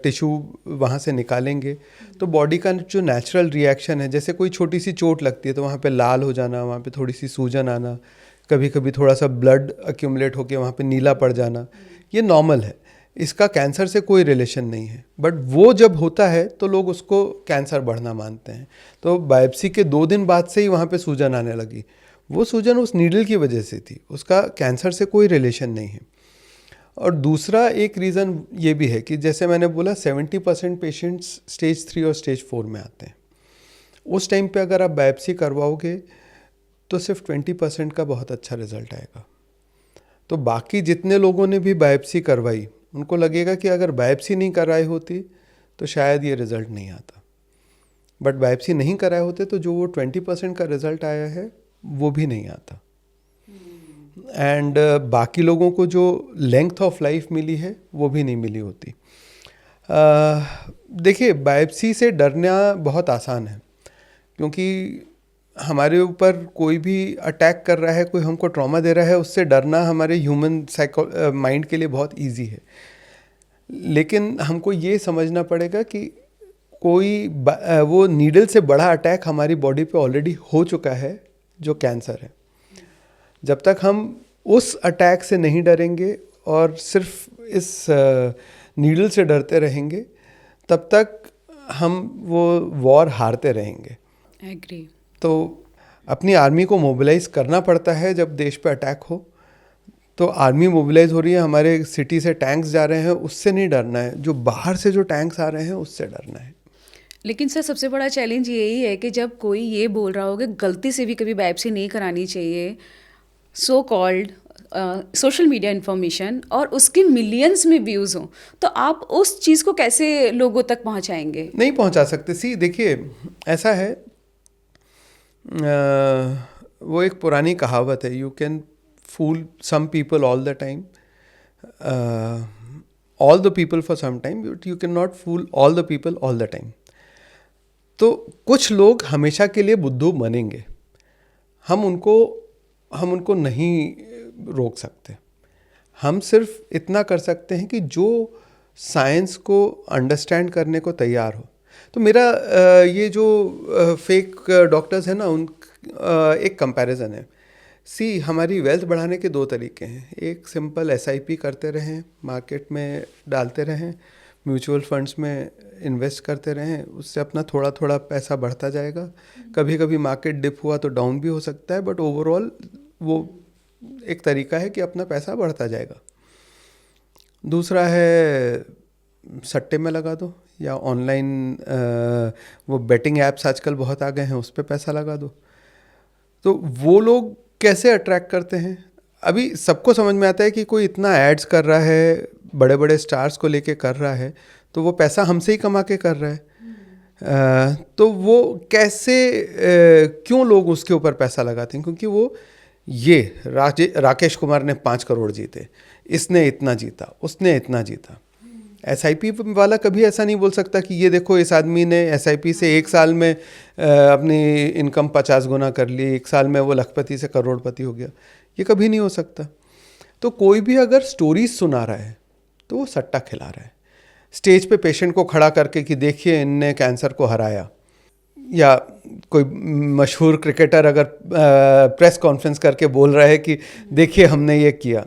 टिश्यू वहाँ से निकालेंगे तो बॉडी का जो नेचुरल रिएक्शन है, जैसे कोई छोटी सी चोट लगती है तो वहाँ पे लाल हो जाना, वहाँ पे थोड़ी सी सूजन आना, कभी कभी थोड़ा सा ब्लड एक्यूमुलेट होकर वहाँ पे नीला पड़ जाना, ये नॉर्मल है, इसका कैंसर से कोई रिलेशन नहीं है। बट वो जब होता है तो लोग उसको कैंसर बढ़ना मानते हैं। तो बायोप्सी के 2 दिन बाद से ही वहाँ पे सूजन आने लगी, वो सूजन उस नीडल की वजह से थी, उसका कैंसर से कोई रिलेशन नहीं है। और दूसरा एक रीज़न ये भी है कि जैसे मैंने बोला 70% पेशेंट्स स्टेज 3 और स्टेज 4 में आते हैं। उस टाइम पे अगर आप बायोप्सी करवाओगे तो सिर्फ 20% का बहुत अच्छा रिजल्ट आएगा। तो बाकी जितने लोगों ने भी बायोप्सी करवाई उनको लगेगा कि अगर बायोप्सी नहीं कराई होती तो शायद ये रिज़ल्ट नहीं आता, बट बायोप्सी नहीं कराए होते तो जो वो 20% का रिज़ल्ट आया है वो भी नहीं आता। एंड बाकी लोगों को जो लेंथ ऑफ लाइफ मिली है वो भी नहीं मिली होती। देखिए, बायोप्सी से डरना बहुत आसान है, क्योंकि हमारे ऊपर कोई भी अटैक कर रहा है, कोई हमको ट्रॉमा दे रहा है, उससे डरना हमारे ह्यूमन माइंड के लिए बहुत इजी है। लेकिन हमको ये समझना पड़ेगा कि वो नीडल से बड़ा अटैक हमारी बॉडी पे ऑलरेडी हो चुका है, जो कैंसर है। जब तक हम उस अटैक से नहीं डरेंगे और सिर्फ इस नीडल से डरते रहेंगे, तब तक हम वो वॉर हारते रहेंगे। एग्री। तो अपनी आर्मी को मोबिलाइज करना पड़ता है जब देश पे अटैक हो। तो आर्मी मोबिलाइज हो रही है, हमारे सिटी से टैंक्स जा रहे हैं, उससे नहीं डरना है। जो बाहर से जो टैंक्स आ रहे हैं उससे डरना है। लेकिन सर सबसे बड़ा चैलेंज यही है कि जब कोई ये बोल रहा हो कि गलती से भी कभी बायोप्सी नहीं करानी चाहिए, so called social media information, और उसके मिलियंस में व्यूज़ हों, तो आप उस चीज़ को कैसे लोगों तक पहुंचाएंगे? नहीं पहुंचा सकते। देखिए, ऐसा है, वो एक पुरानी कहावत है, you can fool some people all the time, all the people for some time, but you can not fool all the people all the time. तो कुछ लोग हमेशा के लिए बुद्धू बनेंगे, हम उनको नहीं रोक सकते। हम सिर्फ इतना कर सकते हैं कि जो साइंस को अंडरस्टैंड करने को तैयार हो। तो मेरा ये जो फेक डॉक्टर्स हैं ना, एक कंपैरिजन है। हमारी वेल्थ बढ़ाने के दो तरीके हैं। एक सिंपल SIP करते रहें, मार्केट में डालते रहें, म्यूचुअल फंड्स में इन्वेस्ट करते रहें, उससे अपना थोड़ा थोड़ा पैसा बढ़ता जाएगा। कभी कभी मार्केट डिप हुआ तो डाउन भी हो सकता है, बट ओवरऑल वो एक तरीका है कि अपना पैसा बढ़ता जाएगा। दूसरा है सट्टे में लगा दो, या ऑनलाइन वो बेटिंग ऐप्स आजकल बहुत आ गए हैं, उस पर पैसा लगा दो। तो वो लोग कैसे अट्रैक्ट करते हैं? अभी सबको समझ में आता है कि कोई इतना एड्स कर रहा है, बड़े बड़े स्टार्स को लेके कर रहा है, तो वो पैसा हमसे ही कमा के कर रहा है। तो वो कैसे क्यों लोग उसके ऊपर पैसा लगाते हैं? क्योंकि वो राकेश कुमार ने 5 करोड़ जीते, इसने इतना जीता, उसने इतना जीता। SIP वाला कभी ऐसा नहीं बोल सकता कि ये देखो इस आदमी ने SIP से 1 साल में अपनी इनकम 50 गुना कर ली, 1 साल में वो लखपति से करोड़पति हो गया। ये कभी नहीं हो सकता। तो कोई भी अगर स्टोरीज सुना रहा है तो वो सट्टा खिला रहा है। स्टेज पे पेशेंट को खड़ा करके कि देखिए इनने कैंसर को हराया, या कोई मशहूर क्रिकेटर अगर प्रेस कॉन्फ्रेंस करके बोल रहा है कि देखिए हमने ये किया,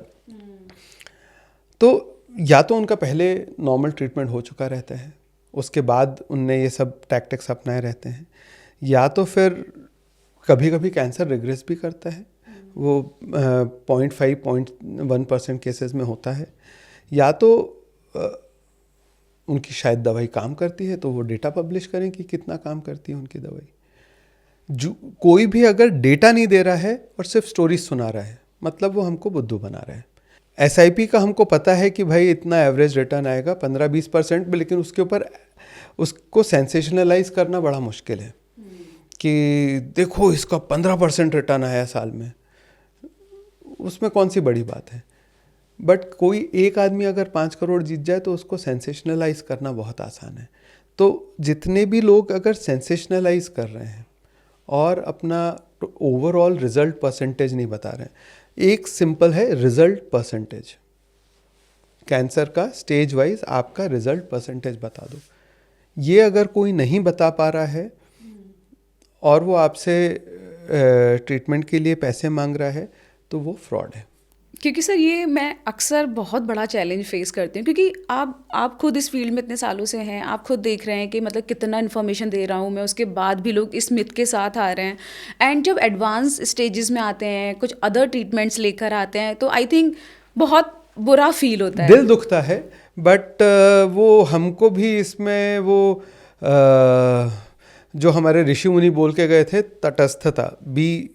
तो या तो उनका पहले नॉर्मल ट्रीटमेंट हो चुका रहता है, उसके बाद उनने ये सब टैक्टिक्स अपनाए रहते हैं, या तो फिर कभी कभी कैंसर रिग्रेस भी करता है, वो 0.5-0.1% केसेस में होता है, या तो उनकी शायद दवाई काम करती है, तो वो डेटा पब्लिश करें कि कितना काम करती है उनकी दवाई। कोई भी अगर डेटा नहीं दे रहा है और सिर्फ स्टोरीज सुना रहा है, मतलब वो हमको बुद्धू बना रहा है। SIP का हमको पता है कि भाई इतना एवरेज रिटर्न आएगा 15-20%, लेकिन उसके ऊपर उसको सेंसेशनलाइज करना बड़ा मुश्किल है कि देखो इसका 15% रिटर्न आया साल में, उसमें कौन सी बड़ी बात है। बट कोई एक आदमी अगर 5 करोड़ जीत जाए तो उसको सेंसेशनलाइज करना बहुत आसान है। तो जितने भी लोग अगर सेंसेशनलाइज कर रहे हैं और अपना ओवरऑल रिजल्ट परसेंटेज नहीं बता रहे हैं, एक सिंपल है रिजल्ट परसेंटेज, कैंसर का स्टेज वाइज आपका रिजल्ट परसेंटेज बता दो। ये अगर कोई नहीं बता पा रहा है और वो आपसे ट्रीटमेंट के लिए पैसे मांग रहा है, तो वो फ्रॉड है। क्योंकि सर ये मैं अक्सर बहुत बड़ा चैलेंज फेस करती हूँ, क्योंकि आप खुद इस फील्ड में इतने सालों से हैं, आप खुद देख रहे हैं कि मतलब कितना इन्फॉर्मेशन दे रहा हूँ मैं, उसके बाद भी लोग इस मिथ के साथ आ रहे हैं। एंड जब एडवांस स्टेजेस में आते हैं, कुछ अदर ट्रीटमेंट्स लेकर आते हैं, तो आई थिंक बहुत बुरा फील होता है, दिल दुखता है। बट वो हमको भी इसमें वो जो हमारे ऋषि मुनि बोल के गए थे, तटस्थता, be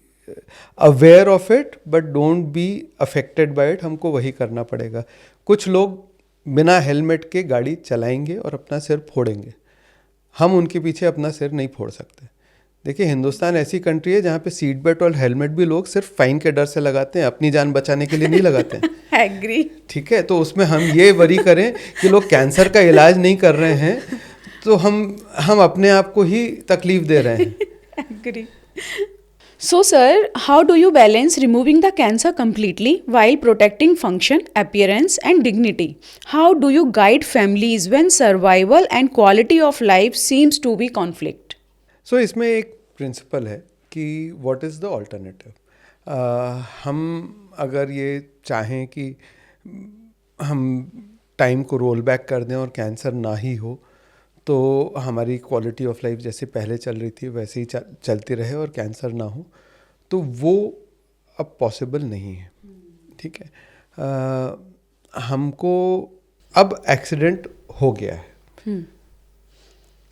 aware of it but don't be affected by it, हमको वही करना पड़ेगा। कुछ लोग बिना हेलमेट के गाड़ी चलाएंगे और अपना सिर फोड़ेंगे, हम उनके पीछे अपना सिर नहीं फोड़ सकते। देखिए, हिंदुस्तान ऐसी कंट्री है जहाँ पे सीट बेल्ट और हेलमेट भी लोग सिर्फ फाइन के डर से लगाते हैं, अपनी जान बचाने के लिए नहीं लगाते हैं। एग्री। ठीक है, तो उसमें हम ये वरी करें कि लोग कैंसर का इलाज नहीं कर रहे हैं, तो हम अपने आप को ही तकलीफ दे रहे हैं। Agree. So, sir, how do you balance removing the cancer completely while protecting function, appearance, and dignity? How do you guide families when survival and quality of life seems to be conflict? सो इसमें एक प्रिंसिपल है कि व्हाट इज़ द ऑल्टरनेटिव। हम अगर ये चाहें कि हम टाइम को रोल बैक कर दें और कैंसर ना ही हो, तो हमारी क्वालिटी ऑफ लाइफ जैसे पहले चल रही थी वैसे ही चलती रहे और कैंसर ना हो, तो वो अब पॉसिबल नहीं है। ठीक है। हमको अब एक्सीडेंट हो गया है,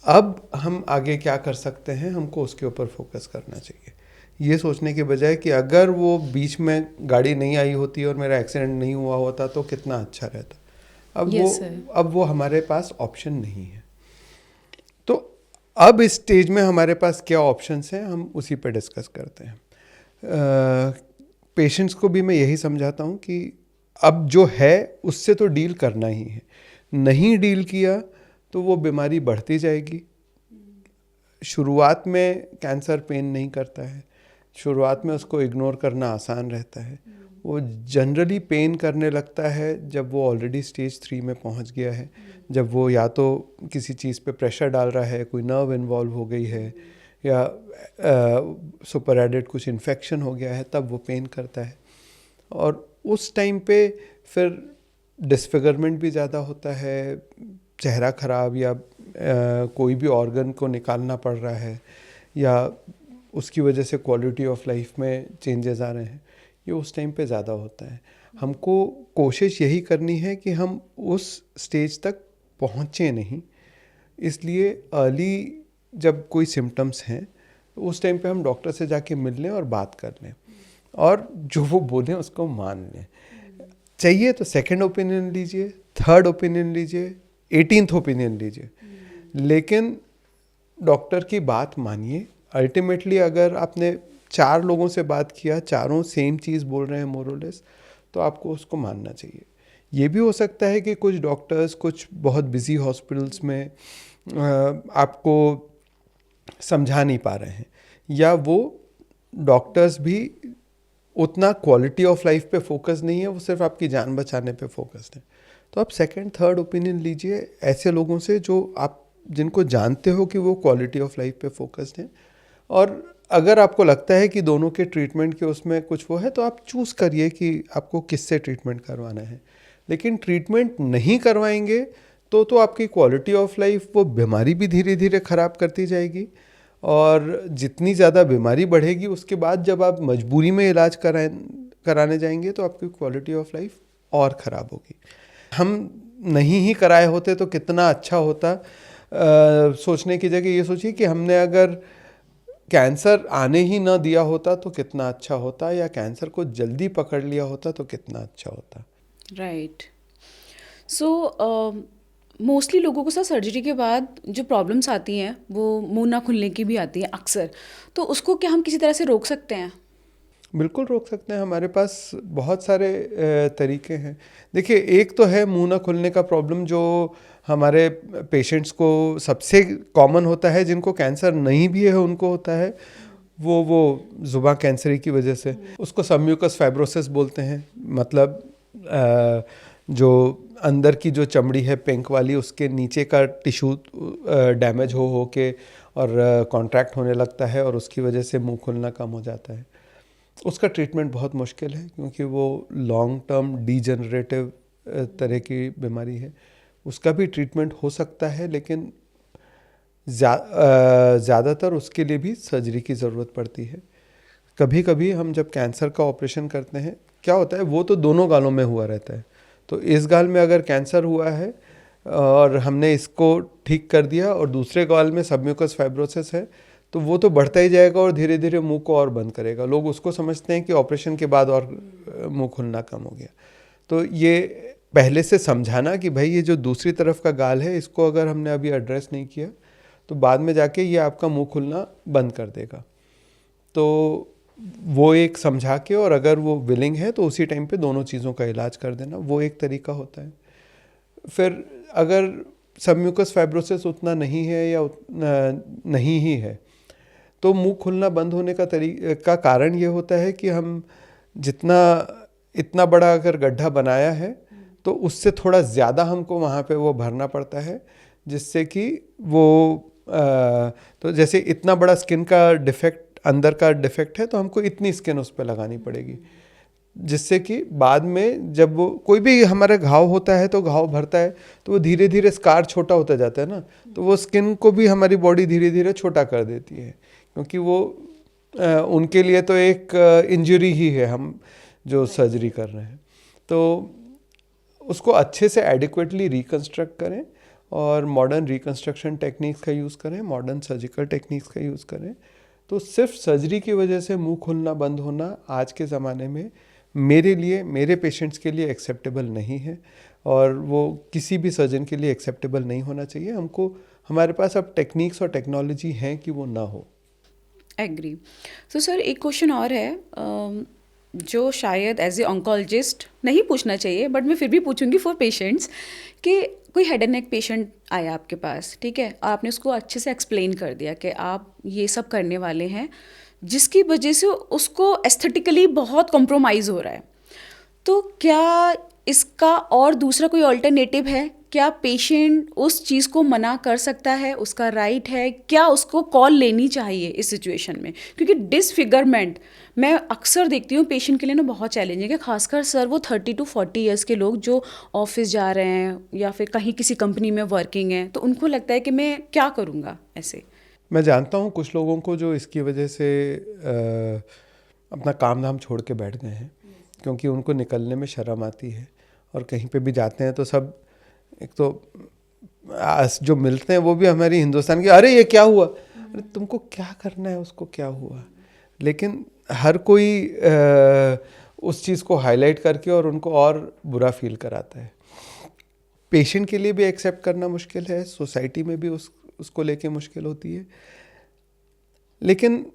अब हम आगे क्या कर सकते हैं, हमको उसके ऊपर फोकस करना चाहिए। ये सोचने के बजाय कि अगर वो बीच में गाड़ी नहीं आई होती और मेरा एक्सीडेंट नहीं हुआ होता तो कितना अच्छा रहता। अब Yes, sir. वो हमारे पास ऑप्शन नहीं है। तो अब इस स्टेज में हमारे पास क्या ऑप्शंस हैं, हम उसी पे डिस्कस करते हैं। पेशेंट्स को भी मैं यही समझाता हूँ कि अब जो है उससे तो डील करना ही है, नहीं डील किया तो वो बीमारी बढ़ती जाएगी। शुरुआत में कैंसर पेन नहीं करता है, शुरुआत में उसको इग्नोर करना आसान रहता है। वो जनरली पेन करने लगता है जब वो ऑलरेडी स्टेज 3 में पहुंच गया है, जब वो या तो किसी चीज़ पे प्रेशर डाल रहा है, कोई नर्व इन्वॉल्व हो गई है, या सुपर एडेड कुछ इन्फेक्शन हो गया है, तब वो पेन करता है। और उस टाइम पे फिर डिसफिगरमेंट भी ज़्यादा होता है, चेहरा ख़राब, या कोई भी ऑर्गन को निकालना पड़ रहा है, या उसकी वजह से क्वालिटी ऑफ लाइफ में चेंजेस आ रहे हैं, ये उस टाइम पे ज़्यादा होता है। हमको कोशिश यही करनी है कि हम उस स्टेज तक पहुँचे नहीं, इसलिए अर्ली जब कोई सिम्टम्स हैं तो उस टाइम पे हम डॉक्टर से जाके मिल लें और बात कर लें, और जो वो बोलें उसको मान लें। चाहिए तो सेकंड ओपिनियन लीजिए, थर्ड ओपिनियन लीजिए, 18th ओपिनियन लीजिए, लेकिन डॉक्टर की बात मानिए। अल्टीमेटली अगर आपने 4 लोगों से बात किया, चारों सेम चीज़ बोल रहे हैं मोरलेस, तो आपको उसको मानना चाहिए। ये भी हो सकता है कि कुछ डॉक्टर्स कुछ बहुत बिजी हॉस्पिटल्स में आपको समझा नहीं पा रहे हैं, या वो डॉक्टर्स भी उतना क्वालिटी ऑफ लाइफ पे फोकस नहीं है, वो सिर्फ आपकी जान बचाने पे फोकस्ड है। तो आप सेकंड थर्ड ओपिनियन लीजिए ऐसे लोगों से जो आप जिनको जानते हो कि वो क्वालिटी ऑफ लाइफ पे फोकस्ड हैं। और अगर आपको लगता है कि दोनों के ट्रीटमेंट के उसमें कुछ वो है, तो आप चूज़ करिए कि आपको किससे ट्रीटमेंट करवाना है। लेकिन ट्रीटमेंट नहीं करवाएंगे तो आपकी क्वालिटी ऑफ लाइफ, वो बीमारी भी धीरे धीरे ख़राब करती जाएगी, और जितनी ज़्यादा बीमारी बढ़ेगी उसके बाद जब आप मजबूरी में इलाज कराने जाएंगे तो आपकी क्वालिटी ऑफ लाइफ और ख़राब होगी। हम नहीं ही कराए होते तो कितना अच्छा होता। सोचने की जगह ये सोचिए कि हमने अगर कैंसर आने ही ना दिया होता तो कितना अच्छा होता, या कैंसर को जल्दी पकड़ लिया होता तो कितना अच्छा होता। राइट। सो मोस्टली लोगों को सर सर्जरी के बाद जो प्रॉब्लम्स आती हैं वो मुंह ना खुलने की भी आती है अक्सर, तो उसको क्या हम किसी तरह से रोक सकते हैं? बिल्कुल रोक सकते हैं, हमारे पास बहुत सारे तरीके हैं। देखिए, एक तो है मुंह ना खुलने का प्रॉब्लम, जो हमारे पेशेंट्स को सबसे कॉमन होता है, जिनको कैंसर नहीं भी है उनको होता है। वो ज़ुबान कैंसर की वजह से, उसको सबम्यूकस फाइब्रोसिस बोलते हैं। मतलब जो अंदर की जो चमड़ी है पिंक वाली, उसके नीचे का टिश्यू डैमेज हो के और कॉन्ट्रैक्ट होने लगता है, और उसकी वजह से मुंह खुलना कम हो जाता है। उसका ट्रीटमेंट बहुत मुश्किल है, क्योंकि वो लॉन्ग टर्म डीजनरेटिव तरह की बीमारी है। उसका भी ट्रीटमेंट हो सकता है, लेकिन ज़्यादातर उसके लिए भी सर्जरी की ज़रूरत पड़ती है। कभी कभी हम जब कैंसर का ऑपरेशन करते हैं, क्या होता है, वो तो दोनों गालों में हुआ रहता है। तो इस गाल में अगर कैंसर हुआ है और हमने इसको ठीक कर दिया, और दूसरे गाल में सबम्यूकस फाइब्रोसिस है, तो वो तो बढ़ता ही जाएगा और धीरे धीरे मुंह को और बंद करेगा। लोग उसको समझते हैं कि ऑपरेशन के बाद और मुंह खुलना कम हो गया। तो ये पहले से समझाना कि भाई ये जो दूसरी तरफ का गाल है, इसको अगर हमने अभी एड्रेस नहीं किया तो बाद में जाके ये आपका मुंह खुलना बंद कर देगा। तो वो एक समझा के, और अगर वो विलिंग है तो उसी टाइम पे दोनों चीज़ों का इलाज कर देना, वो एक तरीका होता है। फिर अगर सबम्यूकस फाइब्रोसिस उतना नहीं है या उतना नहीं ही है, तो मुंह खुलना बंद होने का कारण ये होता है कि हम इतना बड़ा अगर गड्ढा बनाया है तो उससे थोड़ा ज़्यादा हमको वहाँ पे वो भरना पड़ता है, जिससे कि वो तो जैसे इतना बड़ा स्किन का डिफेक्ट, अंदर का डिफेक्ट है, तो हमको इतनी स्किन उस पर लगानी पड़ेगी, जिससे कि बाद में जब वो कोई भी हमारा घाव होता है तो घाव भरता है तो वो धीरे धीरे स्कार छोटा होता जाता है ना, तो वो स्किन को भी हमारी बॉडी धीरे धीरे छोटा कर देती है, क्योंकि वो उनके लिए तो एक इंजरी ही है हम जो सर्जरी कर रहे हैं। तो उसको अच्छे से एडिक्वेटली रिकंस्ट्रक्ट करें और मॉडर्न रिकंस्ट्रक्शन टेक्निक्स का यूज़ करें, मॉडर्न सर्जिकल टेक्निक्स का यूज़ करें। तो सिर्फ सर्जरी की वजह से मुंह खुलना बंद होना आज के ज़माने में मेरे लिए, मेरे पेशेंट्स के लिए एक्सेप्टेबल नहीं है, और वो किसी भी सर्जन के लिए एक्सेप्टेबल नहीं होना चाहिए। हमारे पास अब टेक्निक्स और टेक्नोलॉजी हैं कि वो ना हो। एग्री। तो सर एक क्वेश्चन और है, जो शायद एज ए ऑन्कोलॉजिस्ट नहीं पूछना चाहिए, बट मैं फिर भी पूछूंगी फॉर पेशेंट्स, कि कोई हेड एंड नेक पेशेंट आया आपके पास, ठीक है, और आपने उसको अच्छे से एक्सप्लेन कर दिया कि आप ये सब करने वाले हैं, जिसकी वजह से उसको एस्थेटिकली बहुत कॉम्प्रोमाइज़ हो रहा है, तो क्या इसका और दूसरा कोई ऑल्टरनेटिव है? क्या पेशेंट उस चीज़ को मना कर सकता है? उसका राइट है? क्या उसको कॉल लेनी चाहिए इस सिचुएशन में? क्योंकि डिसफिगरमेंट मैं अक्सर देखती हूँ पेशेंट के लिए ना बहुत चैलेंजिंग है, खासकर सर वो 30 to 40 ईयर्स के लोग जो ऑफिस जा रहे हैं या फिर कहीं किसी कंपनी में वर्किंग हैं, तो उनको लगता है कि मैं क्या करूँगा ऐसे। मैं जानता हूँ कुछ लोगों को जो इसकी वजह से अपना काम धाम छोड़ के बैठ गए हैं, क्योंकि उनको निकलने में शर्म आती है, और कहीं पे भी जाते हैं तो सब, एक तो जो मिलते हैं वो भी हमारी हिंदुस्तान की, अरे ये क्या हुआ, अरे तुमको क्या करना है उसको क्या हुआ, लेकिन हर कोई उस चीज़ को हाईलाइट करके और उनको और बुरा फील कराता है। पेशेंट के लिए भी एक्सेप्ट करना मुश्किल है, सोसाइटी में भी उसको लेके मुश्किल होती है, लेकिन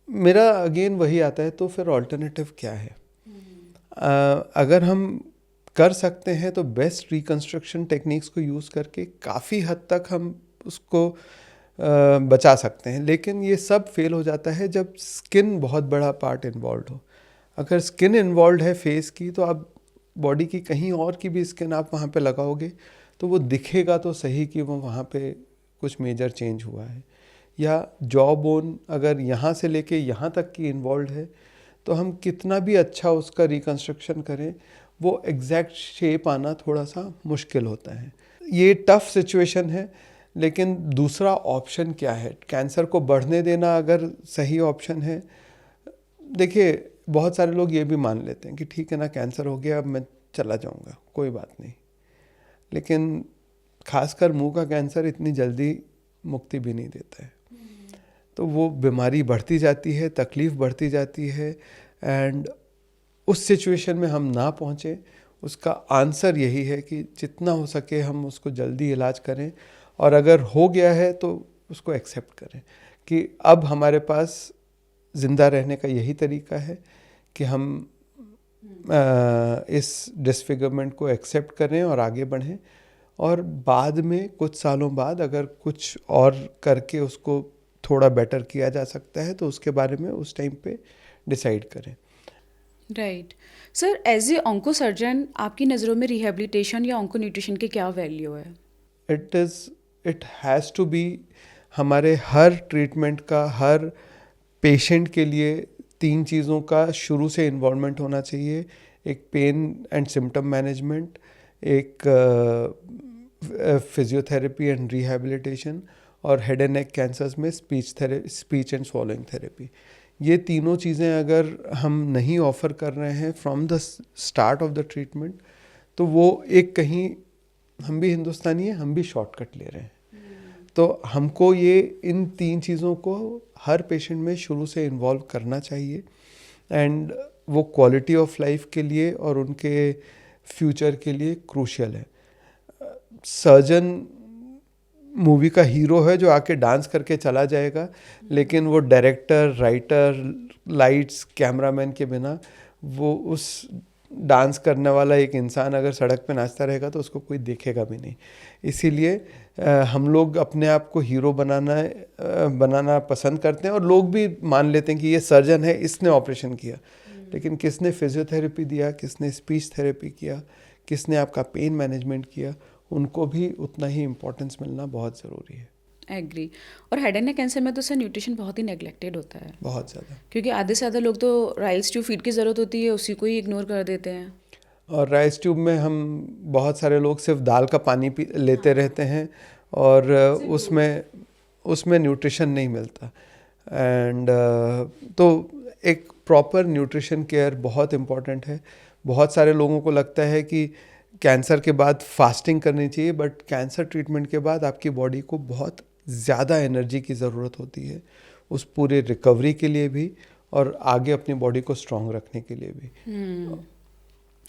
मेरा अगेन वही आता है, तो फिर ऑल्टरनेटिव क्या है? अगर हम कर सकते हैं तो बेस्ट रिकंस्ट्रक्शन टेक्निक्स को यूज़ करके काफ़ी हद तक हम उसको बचा सकते हैं, लेकिन ये सब फेल हो जाता है जब स्किन बहुत बड़ा पार्ट इन्वॉल्व हो। अगर स्किन इन्वॉल्व है फेस की, तो आप बॉडी की कहीं और की भी स्किन आप वहाँ पे लगाओगे तो वो दिखेगा तो सही कि वो वहाँ पे कुछ मेजर चेंज हुआ है। या जॉ बोन अगर यहाँ से लेके यहाँ तक की इन्वॉल्व है, तो हम कितना भी अच्छा उसका रिकंस्ट्रक्शन करें, वो एग्जैक्ट शेप आना थोड़ा सा मुश्किल होता है। ये टफ सिचुएशन है, लेकिन दूसरा ऑप्शन क्या है? कैंसर को बढ़ने देना अगर सही ऑप्शन है, देखिए बहुत सारे लोग ये भी मान लेते हैं कि ठीक है ना, कैंसर हो गया, अब मैं चला जाऊंगा, कोई बात नहीं, लेकिन खासकर मुंह का कैंसर इतनी जल्दी मुक्ति भी नहीं देता है, तो वो बीमारी बढ़ती जाती है, तकलीफ़ बढ़ती जाती है, एंड उस सिचुएशन में हम ना पहुँचे, उसका आंसर यही है कि जितना हो सके हम उसको जल्दी इलाज करें, और अगर हो गया है तो उसको एक्सेप्ट करें कि अब हमारे पास ज़िंदा रहने का यही तरीका है कि हम इस डिसफिगरमेंट को एक्सेप्ट करें और आगे बढ़ें, और बाद में कुछ सालों बाद अगर कुछ और करके उसको थोड़ा बेटर किया जा सकता है तो उसके बारे में उस टाइम पे डिसाइड करें। Right sir, as a onco surgeon आपकी नज़रों में रिहेबिलिटेशन या ऑन्को न्यूट्रिशन की क्या वैल्यू है? इट हैज़ टू बी, हमारे हर ट्रीटमेंट का, हर पेशेंट के लिए 3 चीज़ों का शुरू से इन्वॉल्वमेंट होना चाहिए। एक पेन एंड सिम्टम मैनेजमेंट, एक फिजियोथेरेपी एंड रिहेबिलिटेशन, और हेड एंड नेक कैंसर्स में स्पीच एंड स्वॉलोइंग थेरेपी। ये तीनों चीज़ें अगर हम नहीं ऑफ़र कर रहे हैं from the start of the treatment, तो वो एक कहीं, हम भी हिंदुस्तानी हैं, हम भी शॉर्टकट ले रहे हैं। तो हमको ये इन 3 चीज़ों को हर पेशेंट में शुरू से इन्वॉल्व करना चाहिए, एंड वो क्वालिटी ऑफ लाइफ के लिए और उनके फ्यूचर के लिए क्रूशियल है। सर्जन मूवी का हीरो है जो आके डांस करके चला जाएगा, लेकिन वो डायरेक्टर, राइटर, लाइट्स, कैमरामैन के बिना वो उस डांस करने वाला एक इंसान अगर सड़क पे नाचता रहेगा तो उसको कोई देखेगा भी नहीं। इसीलिए हम लोग अपने आप को हीरो बनाना पसंद करते हैं और लोग भी मान लेते हैं कि ये सर्जन है, इसने ऑपरेशन किया, लेकिन किसने फिजियोथेरेपी दिया, किसने स्पीच थेरेपी किया, किसने आपका पेन मैनेजमेंट किया, उनको भी उतना ही इम्पोर्टेंस मिलना बहुत ज़रूरी है। एग्री। और हेड एंड नेक कैंसर में तो सर न्यूट्रिशन बहुत ही नेग्लेक्टेड होता है, बहुत ज़्यादा। क्योंकि आधे से ज़्यादा लोग तो राइस ट्यूब फीड की ज़रूरत होती है, उसी को ही इग्नोर कर देते हैं। और राइस ट्यूब में हम बहुत सारे लोग सिर्फ दाल का पानी पी लेते रहते हैं और उसमें न्यूट्रिशन नहीं मिलता। एंड तो एक प्रॉपर न्यूट्रिशन केयर बहुत इम्पॉर्टेंट है। बहुत सारे लोगों को लगता है कि कैंसर के बाद फास्टिंग करनी चाहिए, बट कैंसर ट्रीटमेंट के बाद आपकी बॉडी को बहुत ज़्यादा एनर्जी की ज़रूरत होती है, उस पूरे रिकवरी के लिए भी और आगे अपनी बॉडी को स्ट्रॉन्ग रखने के लिए भी।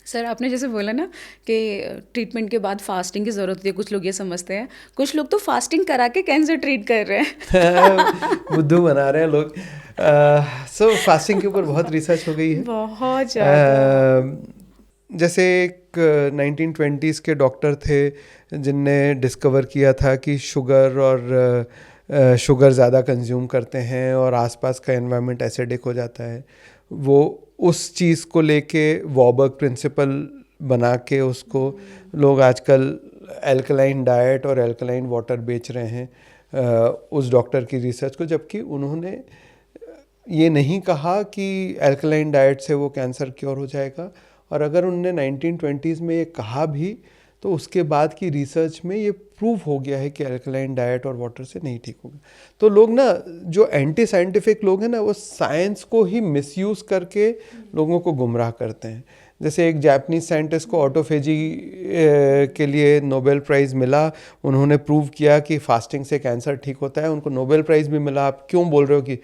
सर आपने जैसे बोला ना कि ट्रीटमेंट के बाद फास्टिंग की ज़रूरत होती है, कुछ लोग ये समझते हैं, कुछ लोग तो फास्टिंग करा के कैंसर ट्रीट कर रहे हैं। बुद्धू बना रहे हैं लोग। सो फास्टिंग के ऊपर बहुत रिसर्च हो गई है, बहुत ज़्यादा। जैसे एक 1920s के डॉक्टर थे जिनने डिस्कवर किया था कि शुगर ज़्यादा कंज्यूम करते हैं और आसपास का एनवायरनमेंट एसिडिक हो जाता है। वो उस चीज़ को लेके वॉबर्ग प्रिंसिपल बना के उसको लोग आजकल एल्कलाइन डाइट और एल्कलाइन वाटर बेच रहे हैं उस डॉक्टर की रिसर्च को, जबकि उन्होंने ये नहीं कहा कि एल्कलाइन डाइट से वो कैंसर क्योर हो जाएगा। और अगर उनने 1920s में ये कहा भी तो उसके बाद की रिसर्च में ये प्रूव हो गया है कि अल्कलाइन डाइट और वाटर से नहीं ठीक होगा। तो लोग ना, जो एंटी साइंटिफिक लोग हैं ना, वो साइंस को ही मिसयूज़ करके लोगों को गुमराह करते हैं। जैसे एक जापानीज साइंटिस्ट को ऑटोफेजी के लिए नोबेल प्राइज़ मिला, उन्होंने प्रूव किया कि फास्टिंग से कैंसर ठीक होता है, उनको नोबेल प्राइज़ भी मिला। आप क्यों बोल रहे हो कि,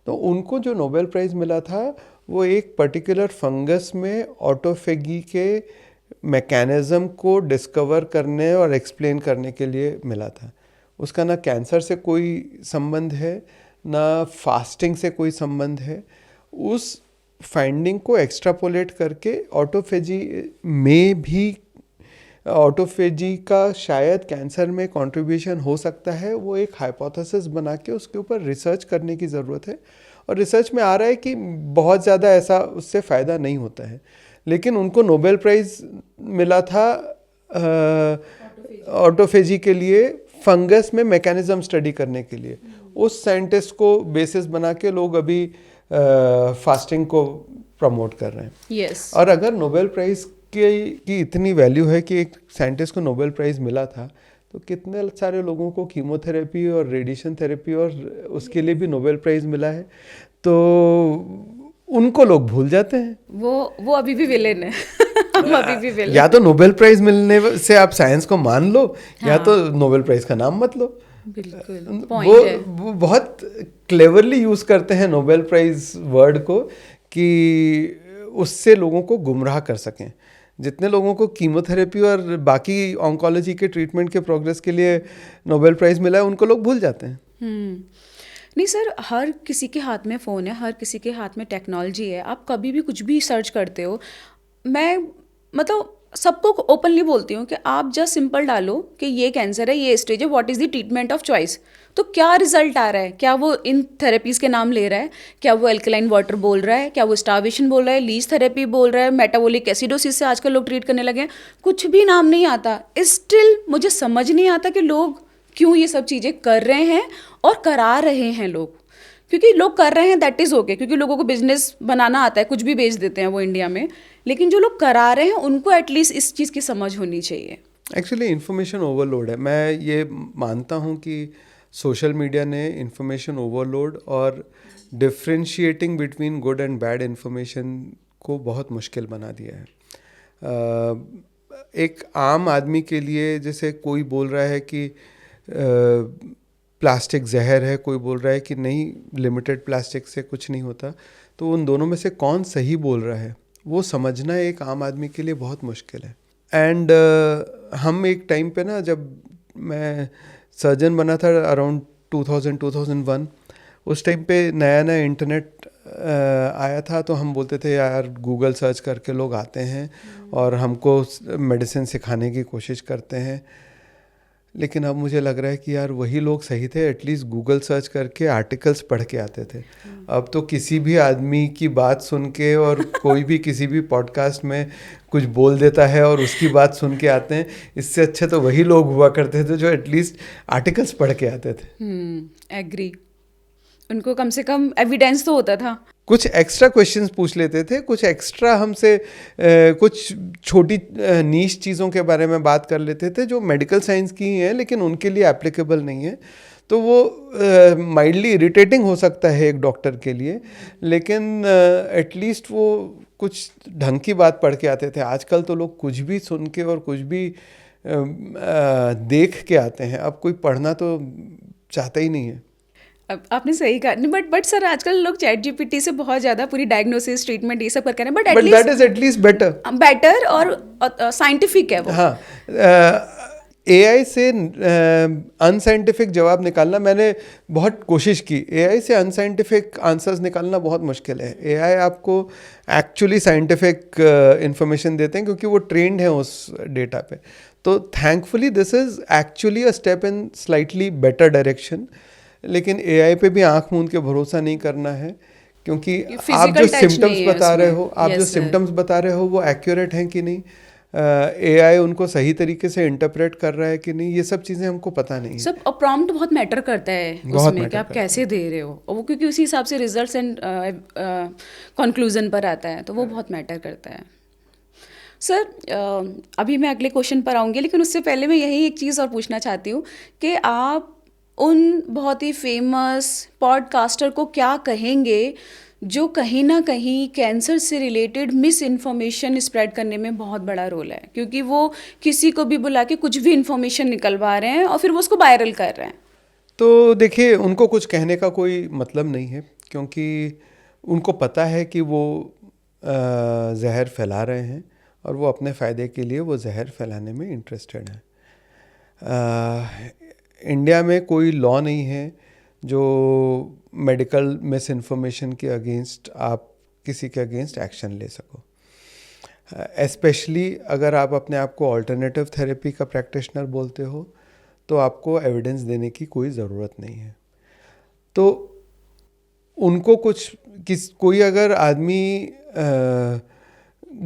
तो उनको जो नोबेल प्राइज़ मिला था वो एक पर्टिकुलर फंगस में ऑटोफेगी के मैकेनिज़्म को डिस्कवर करने और एक्सप्लेन करने के लिए मिला था। उसका ना कैंसर से कोई संबंध है, ना फास्टिंग से कोई संबंध है। उस फाइंडिंग को एक्स्ट्रापोलेट करके ऑटोफेजी का शायद कैंसर में कंट्रीब्यूशन हो सकता है, वो एक हाइपोथेसिस बना के उसके ऊपर रिसर्च करने की ज़रूरत है। और रिसर्च में आ रहा है कि बहुत ज़्यादा ऐसा उससे फ़ायदा नहीं होता है। लेकिन उनको नोबेल प्राइज़ मिला था ऑटोफेजी के लिए, फंगस में मैकेनिज़्म स्टडी करने के लिए। उस साइंटिस्ट को बेसिस बना के लोग अभी फास्टिंग को प्रमोट कर रहे हैं। यस। और अगर नोबेल प्राइज़ की इतनी वैल्यू है कि एक साइंटिस्ट को नोबेल प्राइज़ मिला था, तो कितने सारे लोगों को कीमोथेरेपी और रेडिएशन थेरेपी और उसके लिए भी नोबेल प्राइज़ मिला है। तो उनको लोग भूल जाते हैं। वो अभी भी विलेन है। हम अभी भी विलेन। या तो नोबेल प्राइज़ मिलने से आप साइंस को मान लो, या तो नोबेल प्राइज़ का नाम मत लो। बिल्कुल पॉइंट है। वो बहुत क्लेवरली यूज़ करते हैं नोबेल प्राइज़ वर्ड को कि उससे लोगों को गुमराह कर सकें। जितने लोगों को कीमोथेरेपी और बाकी ऑन्कोलॉजी के ट्रीटमेंट के प्रोग्रेस के लिए नोबेल प्राइज़ मिला है, उनको लोग भूल जाते हैं। नहीं सर, हर किसी के हाथ में फ़ोन है, हर किसी के हाथ में टेक्नोलॉजी है, आप कभी भी कुछ भी सर्च करते हो। मैं मतलब सबको ओपनली बोलती हूँ कि आप जस्ट सिंपल डालो कि ये कैंसर है, ये स्टेज है, what is the treatment of choice, तो क्या रिजल्ट आ रहा है? क्या वो इन थेरेपीज़ के नाम ले रहा है? क्या वो एल्कलाइन वाटर बोल रहा है? क्या वो स्टार्वेशन बोल रहा है? लीच थेरेपी बोल रहा है? मेटाबॉलिक एसिडोसिस से आजकल लोग ट्रीट करने लगे हैं। कुछ भी नाम नहीं आता। स्टिल मुझे समझ नहीं आता कि लोग क्यों ये सब चीज़ें कर रहे हैं और करा रहे हैं लोग। क्योंकि लोग कर रहे हैं दैट इज़ ओके, क्योंकि लोगों को बिजनेस बनाना आता है, कुछ भी बेच देते हैं वो इंडिया में। लेकिन जो लोग करा रहे हैं उनको एटलीस्ट इस चीज़ की समझ होनी चाहिए। एक्चुअली इन्फॉर्मेशन ओवरलोड है। मैं ये मानता हूँ कि सोशल मीडिया ने इन्फॉर्मेशन ओवरलोड और differentiating between good and bad information को बहुत मुश्किल बना दिया है। एक आम आदमी के लिए, जैसे कोई बोल रहा है कि प्लास्टिक जहर है, कोई बोल रहा है कि नहीं लिमिटेड प्लास्टिक से कुछ नहीं होता, तो उन दोनों में से कौन सही बोल रहा है वो समझना एक आम आदमी के लिए बहुत मुश्किल है। एंड हम एक टाइम पे ना, जब मैं सर्जन बना था अराउंड 2000-2001, उस टाइम पे नया नया इंटरनेट आया था, तो हम बोलते थे यार गूगल सर्च करके लोग आते हैं और हमको मेडिसिन सिखाने की कोशिश करते हैं। लेकिन अब मुझे लग रहा है कि यार वही लोग सही थे, एटलीस्ट गूगल सर्च करके आर्टिकल्स पढ़ के आते थे। अब तो किसी भी आदमी की बात सुन के और कोई भी किसी भी पॉडकास्ट में कुछ बोल देता है और उसकी बात सुन के आते हैं। इससे अच्छे तो वही लोग हुआ करते थे जो एटलीस्ट आर्टिकल्स पढ़ के आते थे। एग्री। उनको कम से कम एविडेंस तो होता था। कुछ एक्स्ट्रा क्वेश्चंस पूछ लेते थे, कुछ एक्स्ट्रा हमसे कुछ छोटी नीश चीज़ों के बारे में बात कर लेते थे जो मेडिकल साइंस की ही हैं लेकिन उनके लिए एप्लीकेबल नहीं है। तो वो माइल्डली इरिटेटिंग हो सकता है एक डॉक्टर के लिए, लेकिन एटलीस्ट वो कुछ ढंग की बात पढ़ के आते थे। आजकल तो लोग कुछ भी सुन के और कुछ भी देख के आते हैं। अब कोई पढ़ना तो चाहता ही नहीं है। अब आपने सही कहा। नहीं, बट सर आजकल लोग चैट जीपीटी से बहुत ज़्यादा पूरी डायग्नोसिस, ट्रीटमेंट ये सब करके हैं, but that is at least better और साइंटिफिक है वो। हाँ, एआई से अनसाइंटिफिक जवाब निकालना मैंने बहुत कोशिश की। एआई से अनसाइंटिफिक आंसर्स निकालना बहुत मुश्किल है। एआई आपको एक्चुअली साइंटिफिक इंफॉर्मेशन देते हैं क्योंकि वो ट्रेंड है उस डेटा पे। तो thankfully this is actually a step in slightly better direction. लेकिन एआई पे भी आंख मूंद के भरोसा नहीं करना है, क्योंकि आप जो सिम्टम्स बता रहे हो, बता रहे हो वो एक्यूरेट हैं कि नहीं, एआई उनको सही तरीके से इंटरप्रेट कर रहा है कि नहीं, ये सब चीज़ें हमको पता नहीं है। सब प्रॉम्प्ट बहुत मैटर करता है उसमें कि आप कैसे दे रहे हो, और वो क्योंकि उसी हिसाब से रिजल्ट्स एंड कंक्लूजन पर आता है, तो वो बहुत मैटर करता है। सर अभी मैं अगले क्वेश्चन पर आऊँगी, लेकिन उससे पहले मैं यही एक चीज़ और पूछना चाहती हूँ कि आप उन बहुत ही फेमस पॉडकास्टर को क्या कहेंगे जो कहीं ना कहीं कैंसर से रिलेटेड मिस इन्फॉर्मेशन स्प्रेड करने में बहुत बड़ा रोल है, क्योंकि वो किसी को भी बुला के कुछ भी इन्फॉर्मेशन निकलवा रहे हैं और फिर वो उसको वायरल कर रहे हैं। तो देखिए, उनको कुछ कहने का कोई मतलब नहीं है, क्योंकि उनको पता है कि वो जहर फैला रहे हैं और वो अपने फ़ायदे के लिए वो जहर फैलाने में इंटरेस्टेड हैं। इंडिया में कोई लॉ नहीं है जो मेडिकल मिस इन्फॉर्मेशन के अगेंस्ट आप किसी के अगेंस्ट एक्शन ले सको। एस्पेशली अगर आप अपने आप को अल्टरनेटिव थेरेपी का प्रैक्टिशनर बोलते हो तो आपको एविडेंस देने की कोई ज़रूरत नहीं है। तो उनको कोई अगर आदमी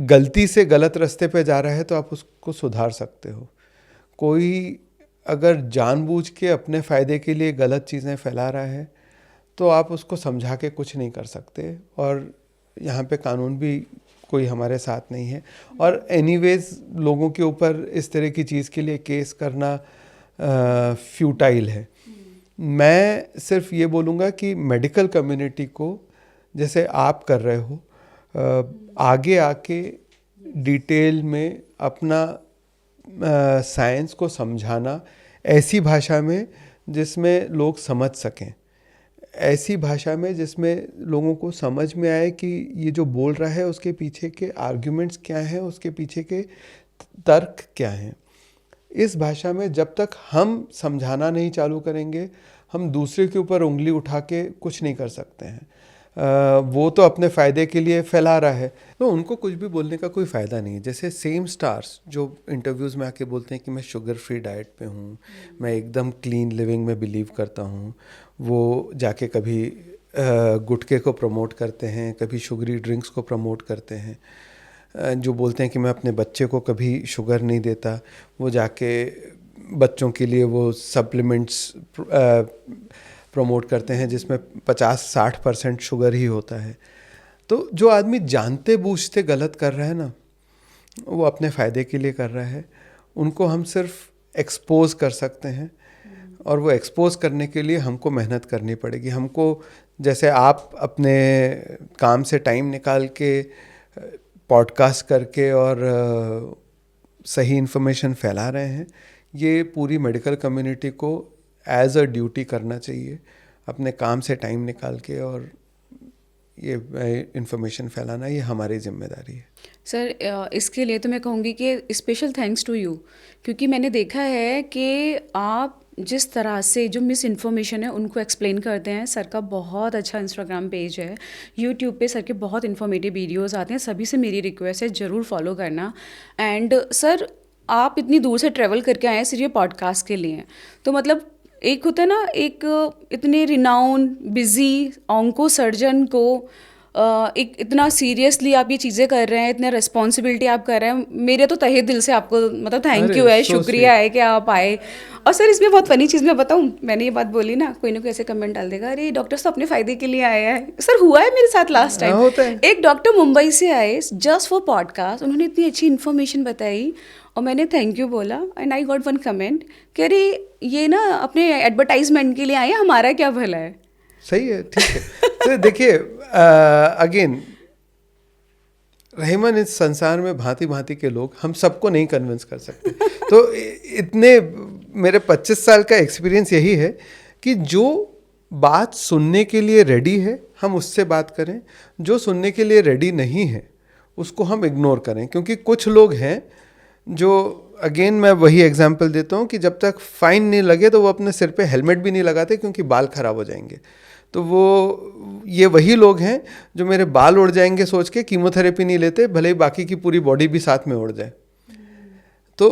गलती से गलत रास्ते पे जा रहा है तो आप उसको सुधार सकते हो। कोई अगर जानबूझ के अपने फ़ायदे के लिए गलत चीज़ें फैला रहा है तो आप उसको समझा के कुछ नहीं कर सकते, और यहाँ पे कानून भी कोई हमारे साथ नहीं है। और एनीवेज लोगों के ऊपर इस तरह की चीज़ के लिए केस करना फ्यूटाइल है। मैं सिर्फ ये बोलूँगा कि मेडिकल कम्युनिटी को, जैसे आप कर रहे हो, आगे आके डिटेल में अपना साइंस को समझाना ऐसी भाषा में जिसमें लोग समझ सकें, ऐसी भाषा में जिसमें लोगों को समझ में आए कि ये जो बोल रहा है उसके पीछे के आर्ग्यूमेंट्स क्या हैं, उसके पीछे के तर्क क्या हैं। इस भाषा में जब तक हम समझाना नहीं चालू करेंगे, हम दूसरे के ऊपर उंगली उठा के कुछ नहीं कर सकते हैं। वो तो अपने फ़ायदे के लिए फैला रहा है, तो उनको कुछ भी बोलने का कोई फ़ायदा नहीं है। जैसे सेम स्टार्स जो इंटरव्यूज़ में आके बोलते हैं कि मैं शुगर फ्री डाइट पे हूँ, मैं एकदम क्लीन लिविंग में बिलीव करता हूँ, वो जाके कभी गुटखे को प्रमोट करते हैं, कभी शुगरी ड्रिंक्स को प्रमोट करते हैं। जो बोलते हैं कि मैं अपने बच्चे को कभी शुगर नहीं देता, वो जाके बच्चों के लिए वो सप्लीमेंट्स प्रमोट करते हैं जिसमें 50-60% शुगर ही होता है। तो जो आदमी जानते बूझते गलत कर रहा है ना, वो अपने फ़ायदे के लिए कर रहा है। उनको हम सिर्फ एक्सपोज कर सकते हैं, और वो एक्सपोज करने के लिए हमको मेहनत करनी पड़ेगी। हमको, जैसे आप अपने काम से टाइम निकाल के पॉडकास्ट करके और सही इन्फॉर्मेशन फैला रहे हैं, ये पूरी मेडिकल कम्युनिटी को एज अ ड्यूटी करना चाहिए, अपने काम से टाइम निकाल के, और ये इन्फॉर्मेशन फैलाना ये हमारी जिम्मेदारी है। सर इसके लिए तो मैं कहूँगी कि स्पेशल थैंक्स टू यू, क्योंकि मैंने देखा है कि आप जिस तरह से जो मिस इन्फॉर्मेशन है उनको एक्सप्लेन करते हैं। सर का बहुत अच्छा इंस्टाग्राम पेज है, यूट्यूब पे सर के बहुत इन्फॉर्मेटिव वीडियोस आते हैं, सभी से मेरी रिक्वेस्ट है ज़रूर फॉलो करना। एंड सर आप इतनी दूर से ट्रैवल करके आए हैं सिर्फ ये पॉडकास्ट के लिए, तो मतलब एक होता है ना, एक इतने रिनाउन बिजी ऑन्को सर्जन को एक इतना सीरियसली आप ये चीज़ें कर रहे हैं, इतने रिस्पॉन्सिबिलिटी आप कर रहे हैं, मेरे तो तहे दिल से आपको मतलब थैंक अरे यू है, सो शुक्रिया स्वीट। है कि आप आए। और सर इसमें बहुत फनी चीज़ मैं बताऊँ, मैंने ये बात बोली ना, कोई ना कोई ऐसे कमेंट डाल देगा, अरे डॉक्टर्स तो अपने फ़ायदे के लिए आए हैं। सर हुआ है मेरे साथ लास्ट हाँ टाइम, होता है। एक डॉक्टर मुंबई से आए जस्ट फॉर पॉडकास्ट, उन्होंने इतनी अच्छी इन्फॉर्मेशन बताई और मैंने थैंक यू बोला, and I got one comment कि अरे ये ना अपने एडवर्टाइजमेंट के लिए आए हैं, हमारा क्या भला है। सही है, ठीक है। तो देखिए, अगेन रहमान, इस संसार में भांति भांति के लोग, हम सबको नहीं कन्विंस कर सकते। तो इतने मेरे 25 साल का एक्सपीरियंस यही है कि जो बात सुनने के लिए रेडी है हम उससे बात करें, जो सुनने के लिए रेडी नहीं है उसको हम इग्नोर करें। क्योंकि कुछ लोग हैं जो, अगेन मैं वही एग्जांपल देता हूँ कि जब तक फाइन नहीं लगे तो वो अपने सिर पे हेलमेट भी नहीं लगाते क्योंकि बाल खराब हो जाएंगे। तो ये वही लोग हैं जो मेरे बाल उड़ जाएंगे सोच के कीमोथेरेपी नहीं लेते, भले ही बाकी की पूरी बॉडी भी साथ में उड़ जाए। तो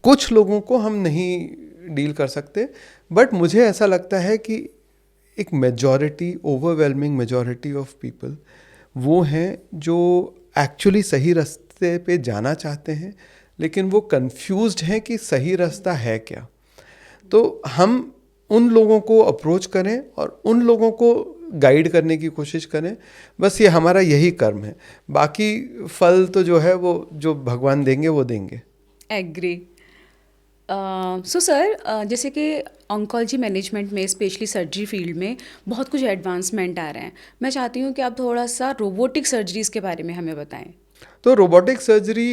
कुछ लोगों को हम नहीं डील कर सकते, बट मुझे ऐसा लगता है कि एक majority, overwhelming majority of people वो हैं जो एक्चुअली सही रास्ते पे जाना चाहते हैं, लेकिन वो कंफ्यूज्ड हैं कि सही रास्ता है क्या। तो हम उन लोगों को अप्रोच करें और उन लोगों को गाइड करने की कोशिश करें, बस ये हमारा यही कर्म है। बाकी फल तो जो है वो जो भगवान देंगे वो देंगे। एग्री। सो सर, जैसे कि ऑन्कोलॉजी मैनेजमेंट में, स्पेशली सर्जरी फील्ड में बहुत कुछ एडवांसमेंट आ रहे हैं, मैं चाहती हूँ कि आप थोड़ा सा रोबोटिक सर्जरीज़ के बारे में हमें बताएं। तो robotic surgery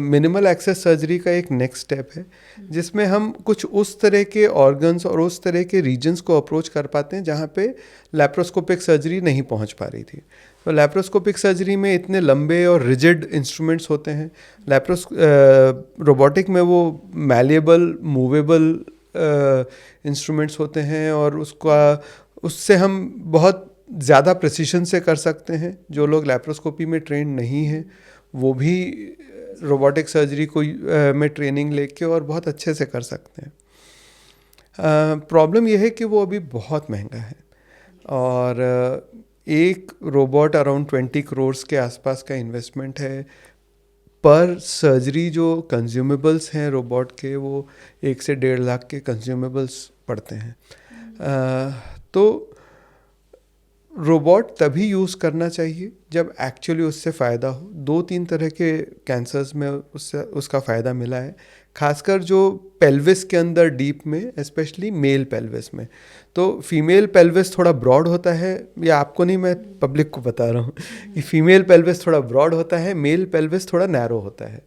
minimal access surgery का एक नेक्स्ट स्टेप है, जिसमें हम कुछ उस तरह के ऑर्गन्स और उस तरह के रीजन्स को अप्रोच कर पाते हैं जहाँ पे लैप्रोस्कोपिक सर्जरी नहीं पहुँच पा रही थी। तो लैप्रोस्कोपिक सर्जरी में इतने लंबे और रिजिड इंस्ट्रूमेंट्स होते हैं, रोबोटिक में वो मैलेबल मूवेबल इंस्ट्रूमेंट्स होते हैं, और उससे हम बहुत ज़्यादा प्रिसीशन से कर सकते हैं। जो लोग लैप्रोस्कोपी में ट्रेन नहीं हैं वो भी रोबोटिक सर्जरी को में ट्रेनिंग लेके और बहुत अच्छे से कर सकते हैं। प्रॉब्लम यह है कि वो अभी बहुत महंगा है, और एक रोबोट अराउंड 20 करोड़ के आसपास का इन्वेस्टमेंट है पर सर्जरी। जो कंज्यूमेबल्स हैं रोबोट के, वो 1 से 1.5 लाख के कंज्यूमेबल्स पड़ते हैं। तो रोबोट तभी यूज़ करना चाहिए जब एक्चुअली उससे फ़ायदा हो। 2-3 तरह के कैंसर्स में उसका फ़ायदा मिला है, खासकर जो पेल्विस के अंदर डीप में, स्पेशली मेल पेल्विस में। तो फीमेल पेल्विस थोड़ा ब्रॉड होता है, या आपको नहीं, मैं पब्लिक को बता रहा हूँ कि फीमेल पेल्विस थोड़ा ब्रॉड होता है, मेल पेल्विस थोड़ा नैरो होता है।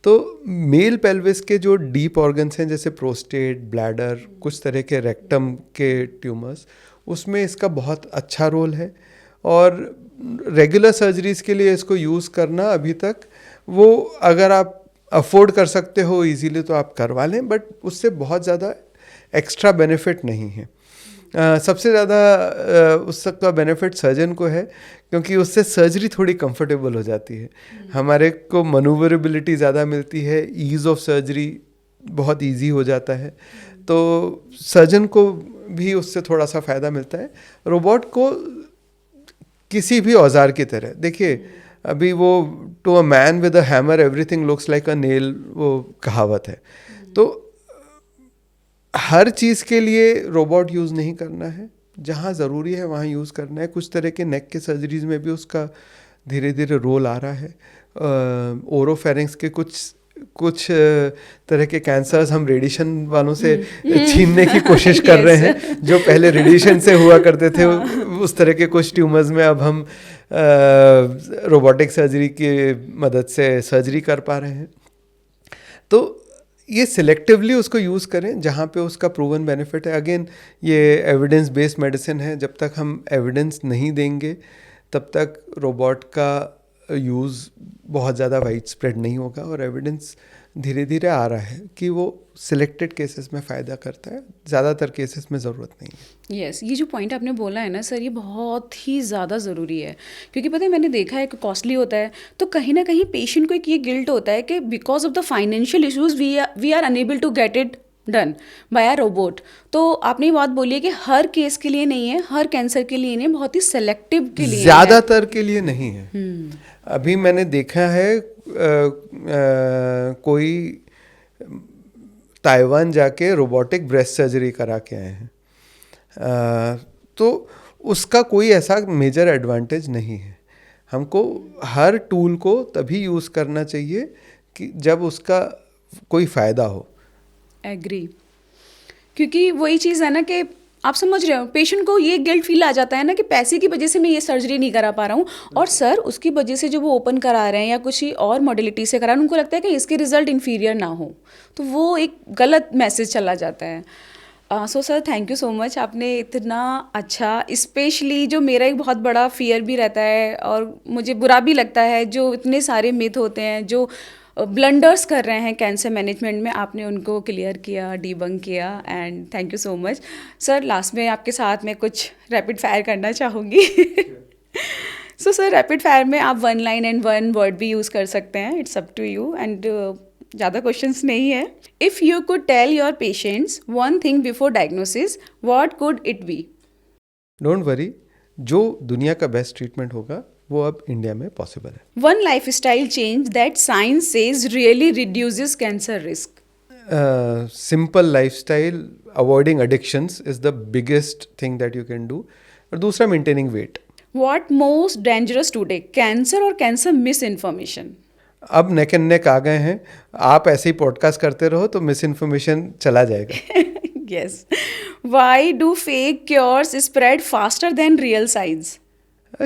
तो मेल पेल्विस के जो डीप ऑर्गन्स हैं जैसे प्रोस्टेट, ब्लैडर, कुछ तरह के रेक्टम के ट्यूमर्स, उसमें इसका बहुत अच्छा रोल है। और रेगुलर सर्जरीज़ के लिए इसको यूज़ करना अभी तक, वो अगर आप अफोर्ड कर सकते हो इजीली तो आप करवा लें, बट उससे बहुत ज़्यादा एक्स्ट्रा बेनिफिट नहीं है। सबसे ज़्यादा उसका बेनिफिट सर्जन को है, क्योंकि उससे सर्जरी थोड़ी कंफर्टेबल हो जाती है। हमारे को मनूवरेबिलिटी ज़्यादा मिलती है, ईज़ ऑफ सर्जरी बहुत इजी हो जाता है, तो सर्जन को भी उससे थोड़ा सा फ़ायदा मिलता है। रोबोट को किसी भी औजार की तरह, देखिए अभी वो to a man with a hammer everything looks like a nail, वो कहावत है। तो हर चीज़ के लिए रोबोट यूज़ नहीं करना है, जहाँ ज़रूरी है वहाँ यूज़ करना है। कुछ तरह के नेक के सर्जरीज़ में भी उसका धीरे धीरे रोल आ रहा है। ओरोफेरिंग्स के कुछ तरह के कैंसर्स हम रेडिएशन वालों से छीनने की कोशिश कर रहे हैं। जो पहले रेडिएशन से हुआ करते थे, उस तरह के कुछ ट्यूमर्स में अब हम रोबोटिक सर्जरी की मदद से सर्जरी कर पा रहे हैं। तो ये सिलेक्टिवली उसको यूज़ करें जहाँ पे उसका प्रूवन बेनिफिट है। अगेन ये एविडेंस बेस्ड मेडिसिन है, जब तक हम एविडेंस नहीं देंगे तब तक रोबोट का यूज़ बहुत ज़्यादा वाइड स्प्रेड नहीं होगा। और एविडेंस धीरे धीरे आ रहा है कि वो सिलेक्टेड केसेस में फ़ायदा करता है, ज़्यादातर केसेस में ज़रूरत नहीं है। यस ये जो पॉइंट आपने बोला है ना सर, ये बहुत ही ज़्यादा ज़रूरी है, क्योंकि पता है मैंने देखा है कि कॉस्टली होता है, तो कहीं ना कहीं पेशेंट को एक ये गिल्ट होता है कि because of the financial issues we are unable to get it done by a robot. तो आपने ये बात बोली है कि हर केस के लिए नहीं है, हर कैंसर के लिए नहीं, बहुत ही सेलेक्टिव के लिए है। ज़्यादातर के लिए नहीं है। अभी मैंने देखा है कोई ताइवान जाके रोबोटिक ब्रेस्ट सर्जरी करा के आए हैं, तो उसका कोई ऐसा मेजर एडवांटेज नहीं है। हमको हर टूल को तभी यूज़ करना चाहिए कि जब उसका कोई फ़ायदा हो। एग्री, क्योंकि वही चीज़ है ना कि आप समझ रहे हो, पेशेंट को ये गिल्ट फील आ जाता है ना कि पैसे की वजह से मैं ये सर्जरी नहीं करा पा रहा हूँ, और सर उसकी वजह से जो वो ओपन करा रहे हैं या कुछ ही और मॉडलिटी से करा रहे हैं, उनको लगता है कि इसके रिजल्ट इन्फीरियर ना हो, तो वो एक गलत मैसेज चला जाता है। So sir thank you so much, आपने इतना अच्छा, स्पेशली जो मेरा एक बहुत बड़ा फियर भी रहता है और मुझे बुरा भी लगता है, जो इतने सारे मिथ होते हैं जो ब्लंडर्स कर रहे हैं कैंसर मैनेजमेंट में, आपने उनको क्लियर किया, डीबंक किया, and thank you so much sir. Last में आपके साथ मैं कुछ रैपिड फायर करना चाहूँगी। सो सर रैपिड फायर में आप 1 लाइन एंड 1 वर्ड भी यूज़ कर सकते हैं, it's up to you, and ज़्यादा क्वेश्चंस नहीं है। If you could tell your patients one thing before diagnosis, what could it be? Don't worry, जो दुनिया का बेस्ट ट्रीटमेंट होगा वो अब इंडिया में पॉसिबल है। One lifestyle change that science says really reduces cancer risk? Simple lifestyle, avoiding addictions is the biggest thing that you can do. और दूसरा, maintaining weight. What most dangerous today, cancer और कैंसर मिस इन्फॉर्मेशन? अब नेक एंड नेक आ गए हैं, आप ऐसे ही पॉडकास्ट करते रहो तो मिस इन्फॉर्मेशन चला जाएगा। Yes. Why do fake cures spread faster than real science?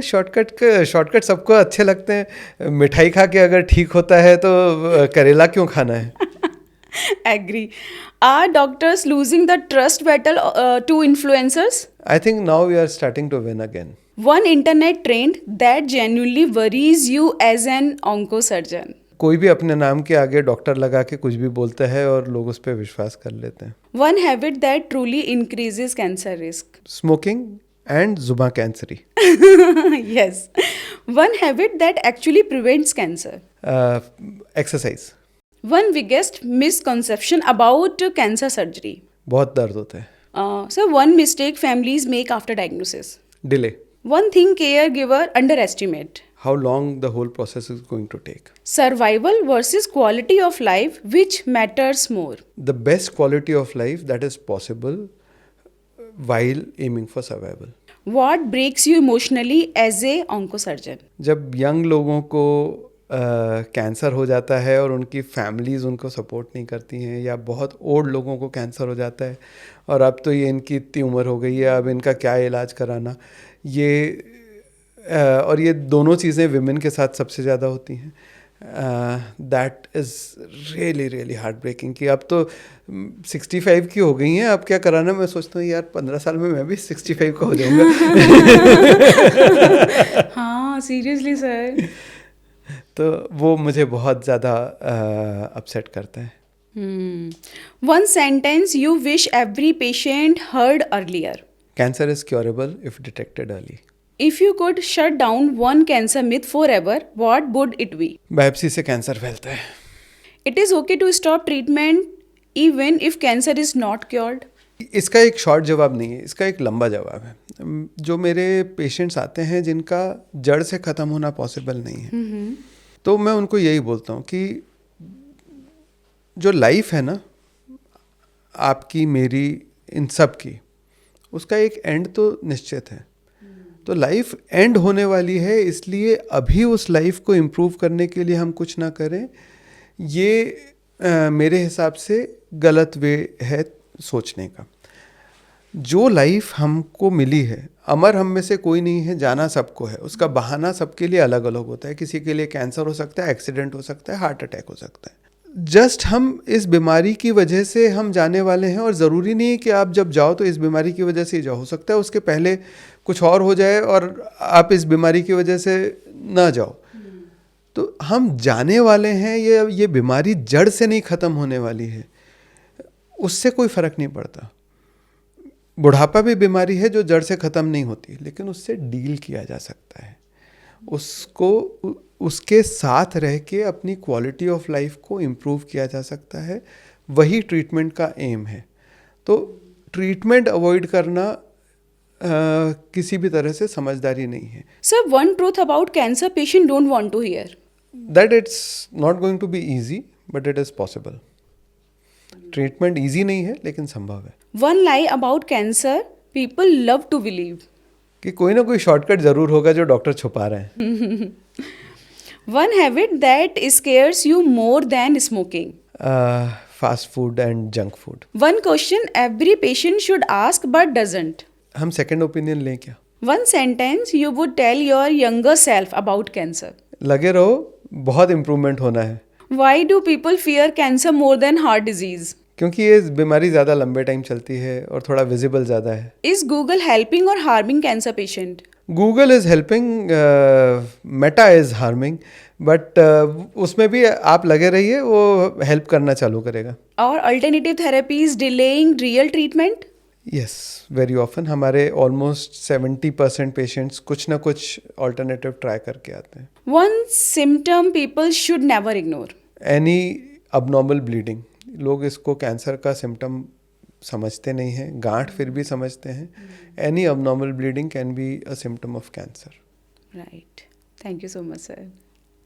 Shortcut सबको अच्छे लगते हैं। मिठाई खा के अगर ठीक होता है तो करेला क्यों खाना है? Agree. Are doctors losing the trust battle to influencers? I think now we are starting to win again. One internet trend that genuinely worries you as an onco surgeon? कोई भी अपने नाम के आगे डॉक्टर लगा के कुछ भी बोलता है और लोग उस पर विश्वास कर लेते हैं। One habit that truly increases cancer risk? Smoking and जुबान कैंसरी। Yes. One habit that actually prevents cancer? Exercise. One biggest misconception about cancer surgery? बहुत दर्द होता है। So one mistake families make after diagnosis? Delay. One thing caregiver underestimate? How long the whole process is going to take. Survival versus quality of life, which matters more? The best quality of life that is possible while aiming for survival. What breaks you emotionally as a oncosurgeon? जब यंग लोगों को कैंसर हो जाता है और उनकी फैमिलीज़ उनको सपोर्ट नहीं करती हैं, या बहुत ओल्ड लोगों को कैंसर हो जाता है और अब तो ये इनकी इतनी उम्र हो गई है, अब इनका क्या इलाज कराना, और ये दोनों चीज़ें विमेन के साथ सबसे ज़्यादा होती हैं। That is really really heartbreaking कि अब तो 65 की हो गई हैं, अब क्या कराना। मैं सोचता हूँ यार 15 साल में मैं भी 65 का हो जाऊँगा। हाँ सीरियसली सर। तो वो मुझे बहुत ज़्यादा अपसेट करता है। One sentence you wish every patient heard earlier? Cancer is curable if detected early. If you could shut down one cancer myth forever, what would it be? Biopsy से कैंसर फैलता है। It is okay to stop treatment even if cancer is not cured? इसका एक शॉर्ट जवाब नहीं है, इसका एक लंबा जवाब है। जो मेरे पेशेंट्स आते हैं जिनका जड़ से ख़त्म होना पॉसिबल नहीं है, तो मैं उनको यही बोलता हूँ कि जो लाइफ है ना आपकी, मेरी, इन सब की, उसका एक एंड तो निश्चित है। तो लाइफ एंड होने वाली है, इसलिए अभी उस लाइफ को इम्प्रूव करने के लिए हम कुछ ना करें, ये मेरे हिसाब से गलत वे है सोचने का। जो लाइफ हमको मिली है, अमर हम में से कोई नहीं है, जाना सबको है। उसका बहाना सबके लिए अलग अलग होता है। किसी के लिए कैंसर हो सकता है, एक्सीडेंट हो सकता है, हार्ट अटैक हो सकता है। जस्ट हम इस बीमारी की वजह से हम जाने वाले हैं, और ज़रूरी नहीं है कि आप जब जाओ तो इस बीमारी की वजह से ही जाओ। हो सकता है उसके पहले कुछ और हो जाए और आप इस बीमारी की वजह से ना जाओ। तो हम जाने वाले हैं, ये बीमारी जड़ से नहीं ख़त्म होने वाली है, उससे कोई फ़र्क नहीं पड़ता। बुढ़ापा भी बीमारी है जो जड़ से ख़त्म नहीं होती, लेकिन उससे डील किया जा सकता है, उसको उसके साथ रह के अपनी क्वालिटी ऑफ लाइफ को इम्प्रूव किया जा सकता है। वही ट्रीटमेंट का एम है। तो ट्रीटमेंट अवॉइड करना किसी भी तरह से समझदारी नहीं है। Sir, one truth about cancer patient don't want to hear. That it's not going to be easy, but it is possible. Treatment easy नहीं है लेकिन संभव है। One lie about cancer people love to believe. कि कोई ना कोई शॉर्टकट ज़रूर होगा जो डॉक्टर छुपा रहे हैं। One habit that scares you more than smoking. Fast food and junk food. One question every patient should ask but doesn't. हम सेकंड ओपिनियन लें क्या? One sentence you would tell your younger self about cancer. लगे रहो, बहुत इम्प्रूवमेंट होना है। Why do people fear cancer more than heart disease? क्योंकि ये बीमारी ज़्यादा लंबे टाइम चलती है और थोड़ा विजिबल ज़्यादा है। Is Google helping or harming cancer patient? Google is helping, Meta is harming, but उसमें भी आप लगे रहिए, वो हेल्प करना चालू करेगा। Or alternative therapies delaying real treatment? Yes, very often हमारे ऑलमोस्ट 70% पेशेंट्स कुछ ना कुछ ऑल्टरनेटिव ट्राई करके आते हैं। One symptom people should never ignore. Any abnormal bleeding, लोग इसको कैंसर का सिम्टम समझते नहीं हैं, गांठ फिर भी समझते हैं। Any abnormal bleeding can be a symptom of cancer. Right. Thank you so much, sir.